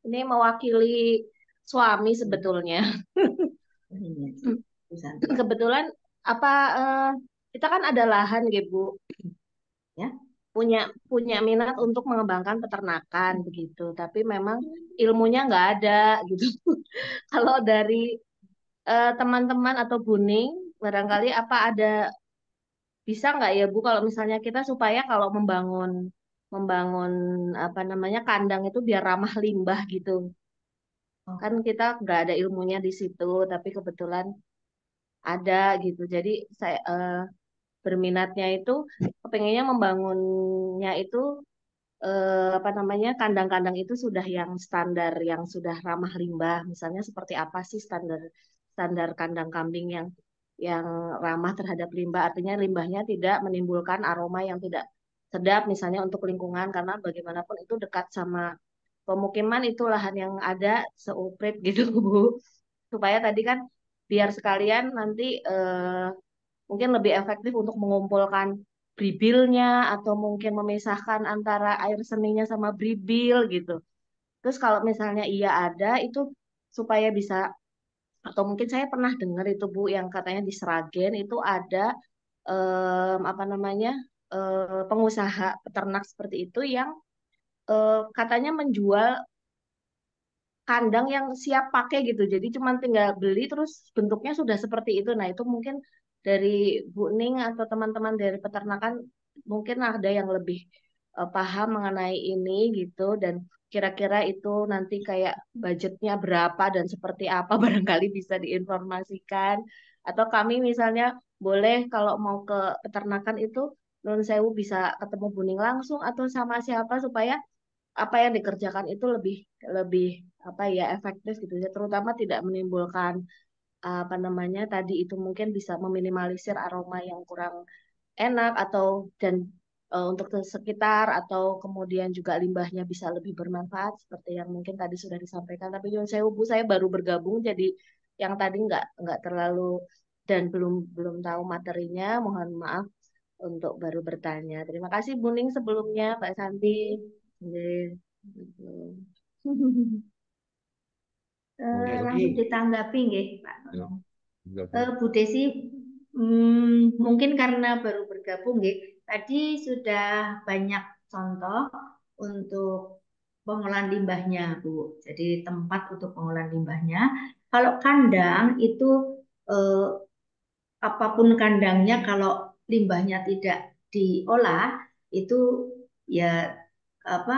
Ini mewakili suami sebetulnya. Ini Bu Santi. Kebetulan apa kita kan ada lahan gitu, Bu. Ya, punya minat untuk mengembangkan peternakan begitu, tapi memang ilmunya nggak ada gitu. Kalau dari teman-teman atau Buning, barangkali apa ada bisa nggak ya Bu kalau misalnya kita supaya kalau membangun membangun apa namanya kandang itu biar ramah limbah gitu. Kan kita nggak ada ilmunya di situ, tapi kebetulan ada gitu. Jadi saya berminatnya itu kepengennya membangunnya itu apa namanya kandang-kandang itu sudah yang standar yang sudah ramah limbah. Misalnya seperti apa sih standar standar kandang kambing yang ramah terhadap limbah, artinya limbahnya tidak menimbulkan aroma yang tidak sedap misalnya untuk lingkungan karena bagaimanapun itu dekat sama pemukiman itu lahan yang ada seuprit gitu Bu. Supaya tadi kan biar sekalian nanti mungkin lebih efektif untuk mengumpulkan bribilnya atau mungkin memisahkan antara air seninya sama bribil gitu. Terus kalau misalnya iya ada itu supaya bisa atau mungkin saya pernah dengar itu Bu yang katanya di Sragen itu ada apa namanya pengusaha peternak seperti itu yang katanya menjual kandang yang siap pakai gitu. Jadi cuma tinggal beli terus bentuknya sudah seperti itu. Nah, itu mungkin dari Bu Ning atau teman-teman dari peternakan mungkin ada yang lebih paham mengenai ini gitu dan kira-kira itu nanti kayak budgetnya berapa dan seperti apa barangkali bisa diinformasikan atau kami misalnya boleh kalau mau ke peternakan itu Nun Sewu bisa ketemu Bu Ning langsung atau sama siapa supaya apa yang dikerjakan itu lebih lebih apa ya efektif gitu ya terutama tidak menimbulkan apa namanya tadi itu mungkin bisa meminimalisir aroma yang kurang enak atau dan untuk sekitar atau kemudian juga limbahnya bisa lebih bermanfaat seperti yang mungkin tadi sudah disampaikan tapi Yun Sewu Bu saya baru bergabung jadi yang tadi nggak terlalu dan belum belum tahu materinya mohon maaf untuk baru bertanya terima kasih Bu Ning sebelumnya Mbak Santi. Nggih, gitu. Langsung ditanggapi nggih, Pak Ya, Nunung. enggak, Bu Desi, mungkin karena baru bergabung nggih, tadi sudah banyak contoh untuk pengolahan limbahnya, Bu. Jadi tempat untuk pengolahan limbahnya. Kalau kandang itu eh, apapun kandangnya, kalau limbahnya tidak diolah, itu ya apa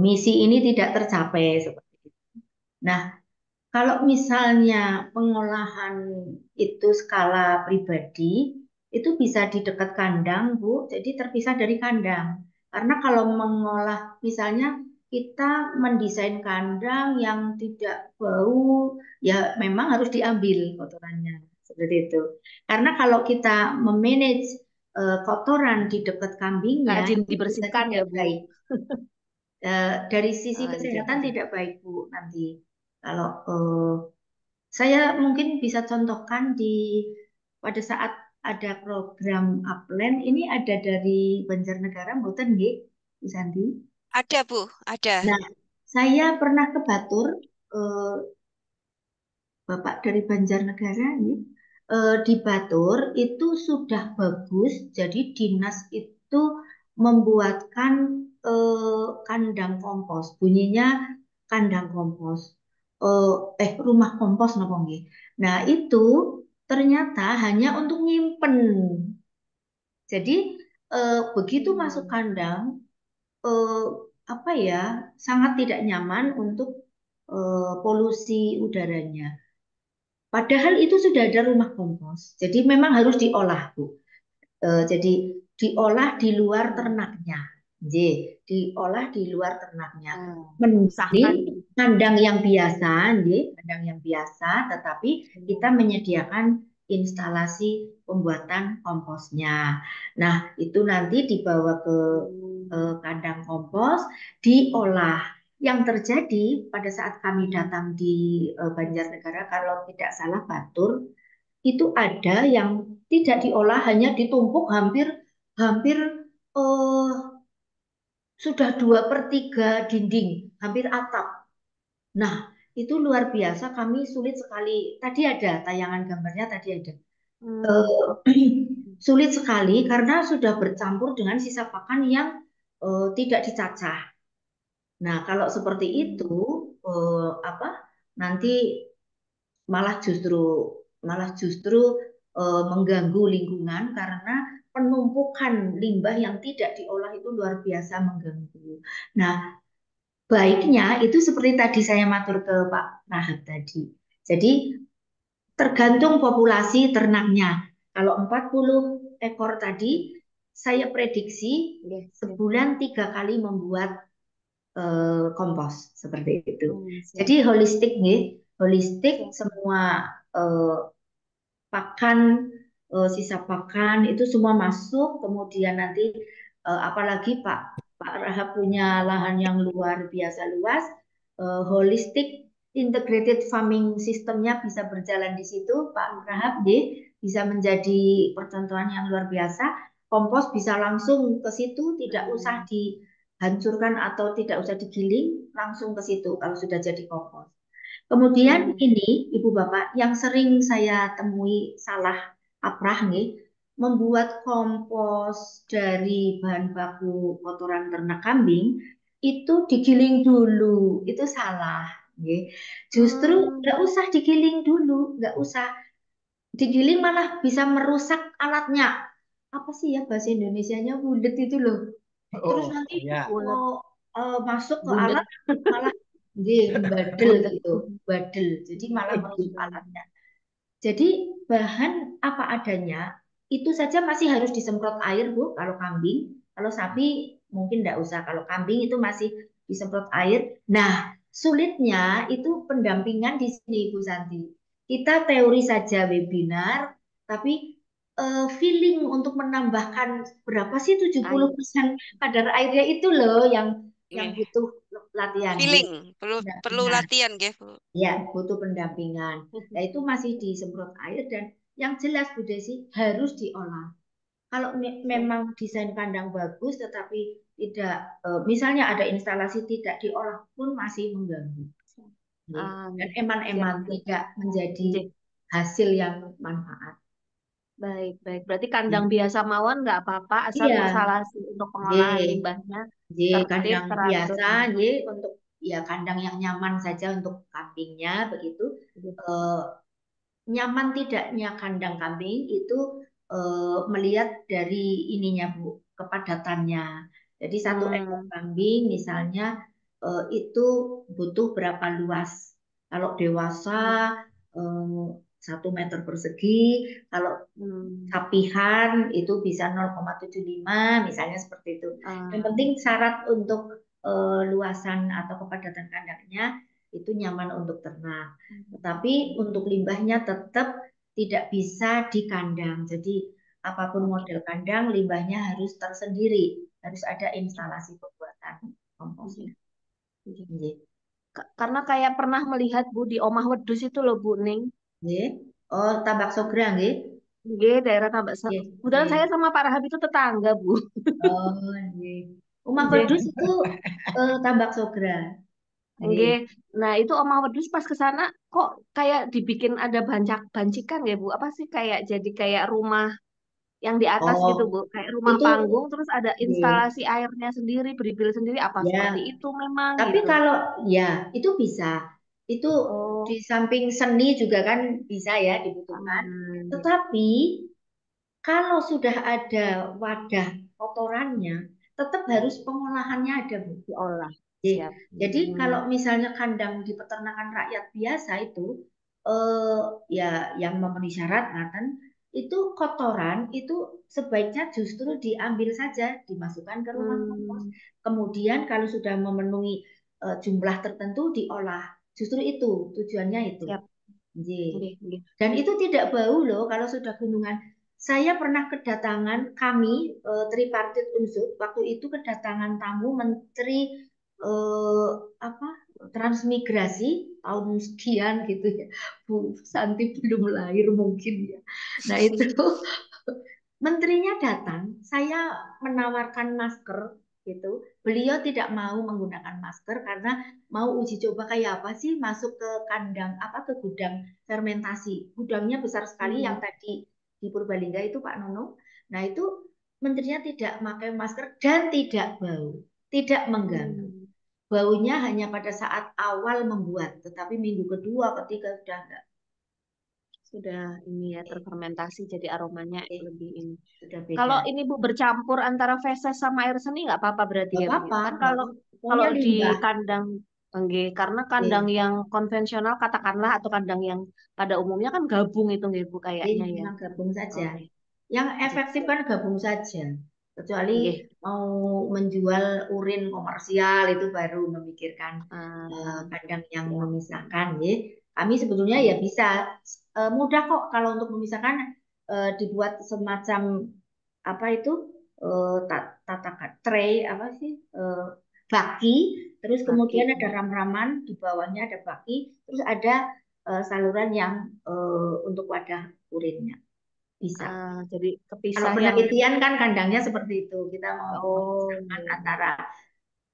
misi ini tidak tercapai seperti itu. Nah, kalau misalnya pengolahan itu skala pribadi, itu bisa di dekat kandang, Bu. Jadi terpisah dari kandang. Karena kalau mengolah, misalnya kita mendesain kandang yang tidak bau, ya memang harus diambil kotorannya. Seperti itu. Karena kalau kita memanage kotoran di dekat kambingnya, Rajin itu juga dibersihkan ya tidak Bu. baik. Dari sisi Oh, iya. kesehatan tidak baik, Bu, nanti. Kalau saya mungkin bisa contohkan pada saat ada program Upland ini ada dari Banjarnegara, mboten nggih, Bu Santi? Ada Bu, ada. Nah, saya pernah ke Batur, eh, Bapak dari Banjarnegara nggih. Di Batur itu sudah bagus, jadi dinas itu membuatkan kandang kompos, bunyinya kandang kompos, rumah kompos napa nggih. Nah itu ternyata hanya untuk nyimpen. Jadi begitu masuk kandang, eh, apa ya, sangat tidak nyaman untuk polusi udaranya. Padahal itu sudah ada rumah kompos. Jadi memang harus diolah, Bu. Jadi diolah di luar ternaknya. Diolah di luar ternaknya. Pisahkan. Kandang yang biasa, kandang yang biasa, tetapi kita menyediakan instalasi pembuatan komposnya. Nah, itu nanti dibawa ke kandang kompos, diolah. Yang terjadi pada saat kami datang di Banjarnegara, kalau tidak salah Batur, itu ada yang tidak diolah, hanya ditumpuk hampir hampir eh, sudah 2/3 dinding, hampir atap. Nah, itu luar biasa, kami sulit sekali. Tadi ada tayangan gambarnya, tadi ada. Sulit sekali karena sudah bercampur dengan sisa pakan yang tidak dicacah. Nah, kalau seperti itu, nanti malah justru mengganggu lingkungan karena penumpukan limbah yang tidak diolah itu luar biasa mengganggu. Nah, baiknya itu seperti tadi saya matur ke Pak Rahab tadi. Jadi tergantung populasi ternaknya. Kalau 40 ekor tadi, saya prediksi sebulan 3 kali membuat kompos seperti itu. Jadi holistik nih, holistik semua pakan, sisa pakan itu semua masuk. Kemudian nanti apalagi Pak Rahab punya lahan yang luar biasa luas, holistic integrated farming sistemnya bisa berjalan di situ, Pak Rahab bisa menjadi percontohan yang luar biasa. Kompos bisa langsung ke situ, tidak usah dihancurkan atau tidak usah digiling, langsung ke situ kalau sudah jadi kompos. Kemudian ini Ibu Bapak yang sering saya temui salah kaprah nih, membuat kompos dari bahan baku kotoran ternak kambing itu digiling dulu, itu salah. Justru nggak usah digiling dulu, nggak usah digiling malah bisa merusak alatnya. Apa sih ya bahasa Indonesianya, bulet itu loh. Terus nanti mau masuk ke alat malah badel gitu, badel. Jadi malah merusak alatnya. Jadi bahan apa adanya itu saja masih harus disemprot air Bu kalau kambing. Kalau sapi mungkin tidak usah. Kalau kambing itu masih disemprot air. Nah, sulitnya itu pendampingan di sini Bu Santi. Kita teori saja webinar, tapi feeling untuk menambahkan berapa sih 70% kadar airnya itu loh yang butuh latihan. Feeling perlu Nah, latihan Bu. ya, butuh pendampingan. Nah, itu masih disemprot air dan yang jelas Bu Desi harus diolah. Kalau memang desain kandang bagus tetapi tidak, misalnya ada instalasi tidak diolah pun masih mengganggu. Dan eman-eman tidak menjadi hasil yang manfaat. Baik. Berarti kandang biasa mawon nggak apa-apa asal Iya. instalasi untuk pengolahan limbahnya tertib, Kandang teratur. biasa, untuk ya kandang yang nyaman saja untuk kambingnya begitu. Nyaman tidaknya kandang kambing itu melihat dari ininya Bu, kepadatannya. Jadi 1 ekor kambing misalnya itu butuh berapa luas. Kalau dewasa 1 meter persegi, kalau sapihan itu bisa 0,75 misalnya seperti itu. Yang penting syarat untuk luasan atau kepadatan kandangnya itu nyaman untuk ternak. Tetapi untuk limbahnya tetap tidak bisa di kandang. Jadi apapun model kandang, limbahnya harus tersendiri. Harus ada instalasi pembuatan komposnya. Karena kayak pernah melihat Bu di Omah Wedus itu loh Bu Ning. Oh, Tambak Sogra nggih? Daerah Tambak Sogra. Kebetulan saya sama Pak Rahab itu tetangga Bu. Oh, nggih. Omah Wedus itu Tambak Sogra. Nah itu Omah Wedus pas ke sana kok kayak dibikin ada bancikan ya Bu? Apa sih kayak jadi kayak rumah yang di atas gitu Bu? Kayak rumah itu panggung terus ada instalasi airnya sendiri, beribil sendiri apa seperti itu memang tapi gitu. kalau ya itu bisa. Itu di samping seni juga kan bisa ya dibutuhkan. Tetapi kalau sudah ada wadah kotorannya, tetap harus pengolahannya ada Bu. Diolah. Jadi kalau misalnya kandang di peternakan rakyat biasa itu ya yang memenuhi syarat ngaten, itu kotoran itu sebaiknya justru diambil saja, dimasukkan ke rumah kompos. Kemudian kalau sudah memenuhi jumlah tertentu diolah. Justru itu tujuannya itu. Dan itu tidak bau loh kalau sudah gunungan. Saya pernah kedatangan, kami tripartit unsur waktu itu kedatangan tamu Menteri transmigrasi tahun sekian gitu ya. Bu Santi belum lahir mungkin ya. Nah itu menterinya datang, saya menawarkan masker gitu. Beliau tidak mau menggunakan masker karena mau uji coba kayak apa sih masuk ke kandang ke gudang fermentasi. Gudangnya besar sekali yang tadi di Purbalingga itu Pak Nono. Nah itu menterinya tidak pakai masker dan tidak bau, tidak mengganggu. Baunya hanya pada saat awal membuat, tetapi minggu kedua, ketiga sudah enggak. Sudah ini ya terfermentasi jadi aromanya lebih ini. Sudah beda. Kalau ini Bu bercampur antara feses sama air seni nggak apa-apa berarti Nggak ya Bu? apa-apa, Kan nggak kalau Pokoknya di limbah. kandang karena kandang yang konvensional katakanlah atau kandang yang pada umumnya kan gabung itu nggih Bu kayaknya ya. Memang gabung saja. Oke. Yang efektif kan gabung saja. Kecuali mau menjual urin komersial itu baru memikirkan kandang yang memisahkan. Ya. Kami sebetulnya ya bisa mudah kok kalau untuk memisahkan dibuat semacam apa itu tatakan tray apa sih baki, terus kemudian ada ram-raman di bawahnya ada baki, terus ada saluran yang untuk wadah urinnya. Bisa. Jadi kepisah Kalau penelitian kan kandangnya seperti itu. Kita mau memisahkan antara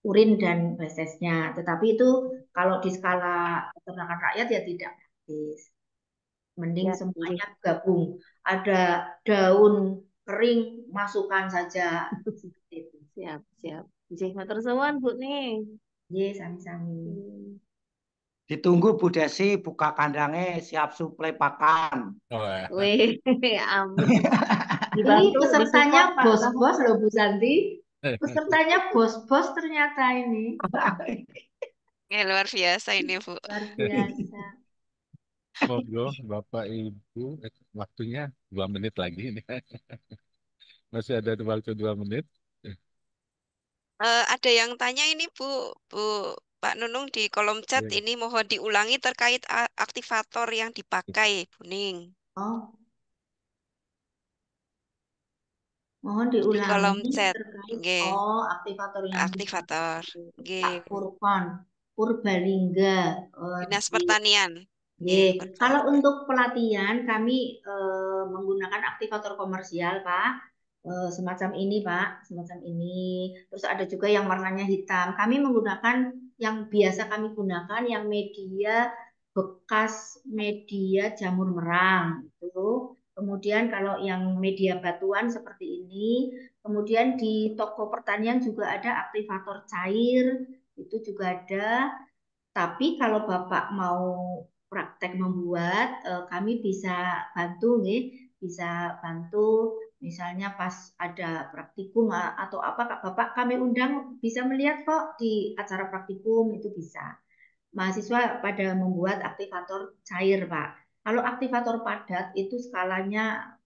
urin dan fesesnya. Tetapi itu kalau di skala peternakan rakyat ya tidak praktis. Mending semuanya gabung. Ada daun kering, masukkan saja. Seperti itu. Siap. Matur suwun Bu nih. Sami-sami. Ditunggu Bu Desi buka kandangnya siap suplai pakan. Wih, amin. Ini pesertanya bos-bos loh Bu Santi. Pesertanya bos-bos ternyata ini. Luar biasa ini Bu. Luar biasa. Monggo Bapak Ibu, waktunya 2 menit lagi ini. Masih ada waktu 2 menit. Ada yang tanya ini Bu Pak Nunung di kolom chat ini mohon diulangi terkait aktivator yang dipakai Bu Ning. Oh. Mohon diulangi di kolom chat. terkait aktivator yang aktivator. Pak Purbalingga. Dinas Pertanian. Kalau untuk pelatihan kami menggunakan aktivator komersial Pak. Semacam ini Pak, semacam ini. Terus ada juga yang warnanya hitam. Kami menggunakan yang biasa kami gunakan yang media bekas media jamur merang itu. Kemudian kalau yang media batuan seperti ini, kemudian di toko pertanian juga ada aktivator cair, itu juga ada. Tapi kalau Bapak mau praktek membuat, kami bisa bantu nih, bisa bantu misalnya pas ada praktikum atau apa Bapak kami undang bisa melihat kok di acara praktikum itu bisa. Mahasiswa pada membuat aktivator cair Pak. Kalau aktivator padat itu skalanya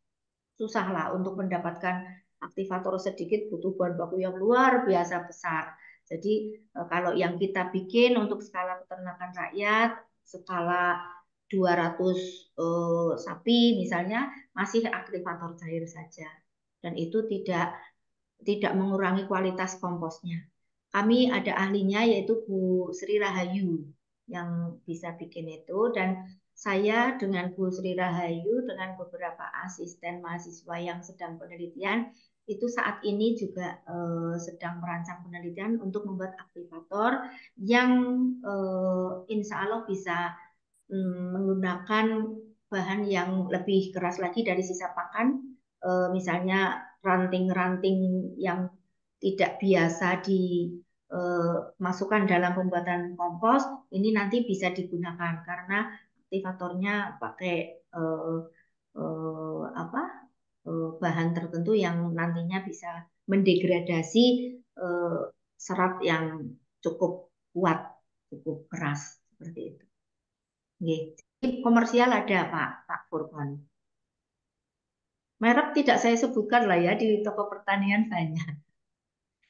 susah lah untuk mendapatkan aktivator sedikit butuh bahan baku yang luar biasa besar. Jadi kalau yang kita bikin untuk skala peternakan rakyat, skala 200 sapi misalnya masih aktivator cair saja. Dan itu tidak mengurangi kualitas komposnya. Kami ada ahlinya yaitu Bu Sri Rahayu yang bisa bikin itu dan saya dengan Bu Sri Rahayu dengan beberapa asisten mahasiswa yang sedang penelitian itu saat ini juga sedang merancang penelitian untuk membuat aktivator yang insya Allah bisa menggunakan bahan yang lebih keras lagi dari sisa pakan, misalnya ranting-ranting yang tidak biasa dimasukkan dalam pembuatan kompos, ini nanti bisa digunakan karena aktivatornya pakai bahan tertentu yang nantinya bisa mendegradasi serat yang cukup kuat, cukup keras seperti itu. Jadi komersial ada Pak Furqon. Merek tidak saya sebutkan lah ya di toko pertanian banyak.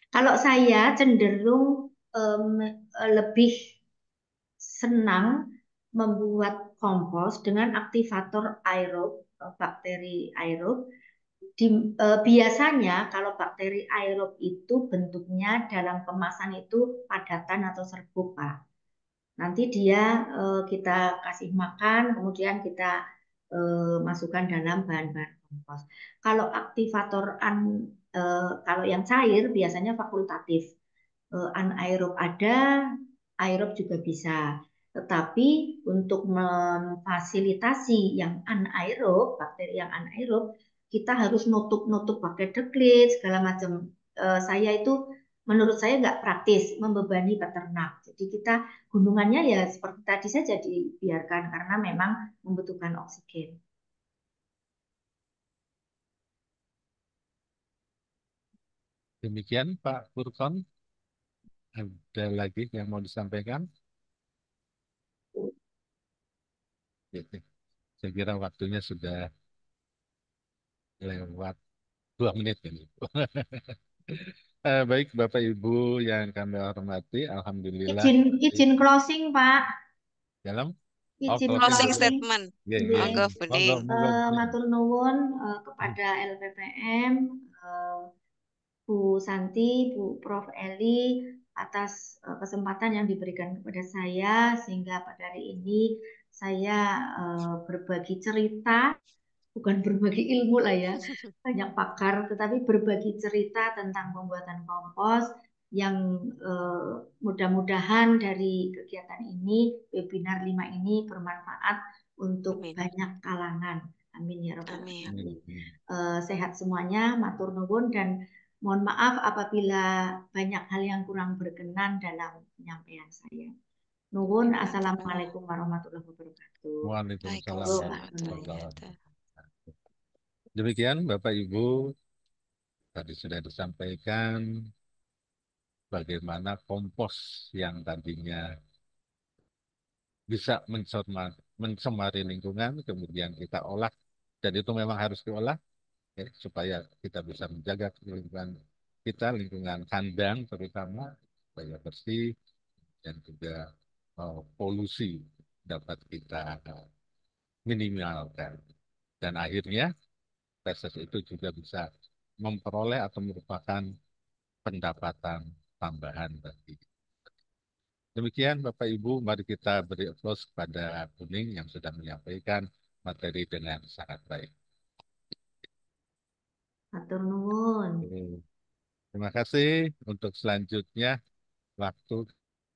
Kalau saya cenderung lebih senang membuat kompos dengan aktivator aerob, bakteri aerob. Biasanya kalau bakteri aerob itu bentuknya dalam kemasan itu padatan atau serbuk, Pak. Nanti dia kita kasih makan, kemudian kita masukkan dalam bahan-bahan kompos. Kalau aktivator kalau yang cair biasanya fakultatif. Anaerob ada, aerob juga bisa. Tetapi untuk memfasilitasi yang anaerob, bakteri yang anaerob, kita harus nutup-nutup pakai deklit segala macam. Saya itu menurut saya nggak praktis membebani peternak. Jadi kita gunungannya ya seperti tadi saja dibiarkan karena memang membutuhkan oksigen. Demikian Pak Furkon, ada lagi yang mau disampaikan? Gitu. Saya kira waktunya sudah lewat 2 menit ini. Baik Bapak Ibu yang kami hormati, Alhamdulillah Izin closing, Pak. dalam Izin closing Closing dulu. closing. statement. Iya, iya, Nggih. Monggo iya. Monggo, Buning. monggo. Matur nuwun kepada LPPM, Bu Santi, Bu Prof. Eli atas kesempatan yang diberikan kepada saya sehingga pada hari ini saya berbagi cerita, bukan berbagi ilmu lah ya, banyak pakar, tetapi berbagi cerita tentang pembuatan kompos yang mudah-mudahan dari kegiatan ini, webinar 5 ini bermanfaat untuk Amin. banyak kalangan. Amin ya rabbal Amin. alamin. Sehat semuanya, matur nuwun dan mohon maaf apabila banyak hal yang kurang berkenan dalam penyampaian saya. Nuwun, assalamualaikum warahmatullahi wabarakatuh. Waalaikumsalam Monggo, Pak Waalaikumsalam Nunung. warahmatullahi wabarakatuh. Demikian Bapak Ibu, tadi sudah disampaikan bagaimana kompos yang tadinya bisa mencemari lingkungan, kemudian kita olah, dan itu memang harus diolah ya, supaya kita bisa menjaga lingkungan kita, lingkungan kandang terutama, supaya bersih dan juga polusi dapat kita minimalkan. Dan akhirnya proses itu juga bisa memperoleh atau merupakan pendapatan tambahan bagi. Demikian Bapak Ibu, mari kita beri aplaus kepada Kuning yang sudah menyampaikan materi dengan sangat baik. Matur nuwun. Terima kasih. Untuk selanjutnya, waktu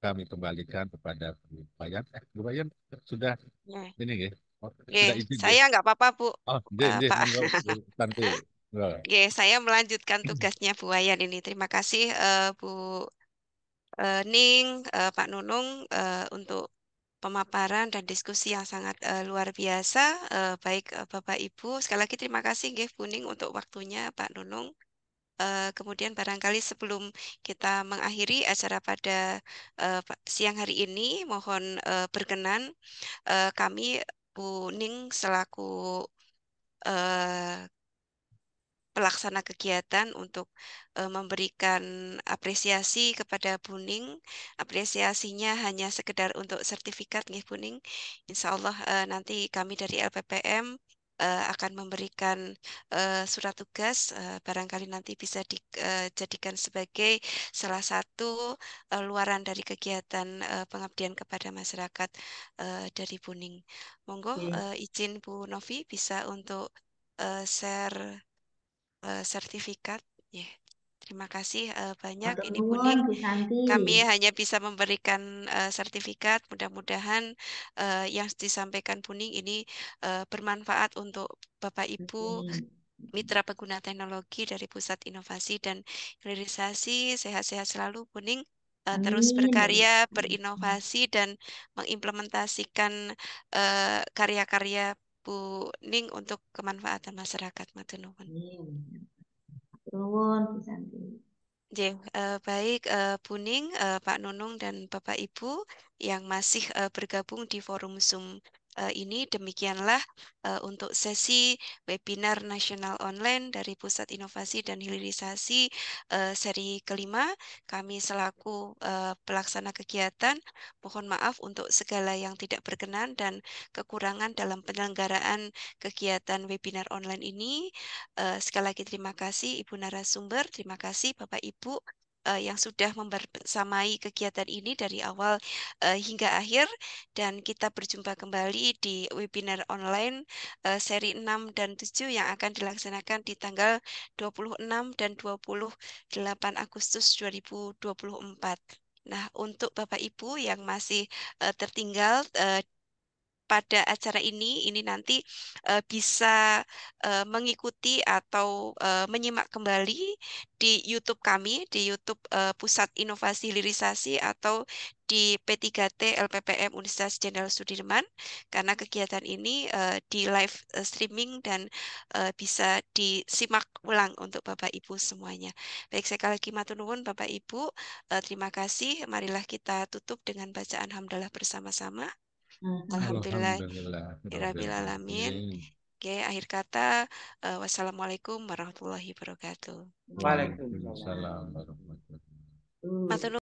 kami kembalikan kepada Bu Bayan. Bu Bayan sudah Ya. ini ya, sudah Oke, izin ya. saya nggak apa-apa Bu. Oh, Pak. monggo, Bu Santi. Oke, saya melanjutkan tugasnya Bu Wayan ini. Terima kasih Bu Ning, Pak Nunung untuk pemaparan dan diskusi yang sangat luar biasa. Baik Bapak Ibu, sekali lagi terima kasih nggih Bu Ning untuk waktunya Pak Nunung. Kemudian barangkali sebelum kita mengakhiri acara pada siang hari ini, mohon berkenan kami Bu Ning selaku eh, pelaksana kegiatan untuk memberikan apresiasi kepada Buning. Apresiasinya hanya sekedar untuk sertifikat nggih Buning. Insya Allah nanti kami dari LPPM akan memberikan surat tugas, barangkali nanti bisa dijadikan sebagai salah satu luaran dari kegiatan pengabdian kepada masyarakat dari Buning. Monggo izin Bu Novi bisa untuk share sertifikat. Ya, terima kasih banyak. Matur Ini nuwun, Buning. Bu Santi. Kami hanya bisa memberikan sertifikat. Mudah-mudahan yang disampaikan Buning ini bermanfaat untuk Bapak Ibu mitra pengguna teknologi dari Pusat Inovasi dan Hilirisasi. Sehat-sehat selalu, Buning. Terus Amin. berkarya, berinovasi, dan mengimplementasikan karya-karya Bu Ning untuk kemanfaatan masyarakat. Matur nuwun. Amin. Matur nuwun, Bu Santi. Baik Bu Ning, Pak Nunung, dan Bapak Ibu yang masih bergabung di forum Zoom ini demikianlah untuk sesi webinar nasional online dari Pusat Inovasi dan Hilirisasi seri kelima. Kami selaku pelaksana kegiatan mohon maaf untuk segala yang tidak berkenan dan kekurangan dalam penyelenggaraan kegiatan webinar online ini. Sekali lagi terima kasih Ibu narasumber, terima kasih Bapak Ibu yang sudah membersamai kegiatan ini dari awal hingga akhir, dan kita berjumpa kembali di webinar online seri 6 dan 7 yang akan dilaksanakan di tanggal 26 dan 28 Agustus 2024. Nah, untuk Bapak Ibu yang masih tertinggal pada acara ini nanti bisa mengikuti atau menyimak kembali di YouTube kami, di YouTube Pusat Inovasi Hilirisasi atau di P3T LPPM Universitas Jenderal Sudirman, karena kegiatan ini di live streaming dan bisa disimak ulang untuk Bapak Ibu semuanya. Baik, sekali lagi matur nuwun Bapak Ibu, terima kasih. Marilah kita tutup dengan bacaan hamdalah bersama-sama. Alhamdulillahirrabbilalamin. Oke, akhir kata, wassalamualaikum warahmatullahi wabarakatuh. Waalaikumsalam. Waalaikumsalam warahmatullahi wabarakatuh. Matur nuwun.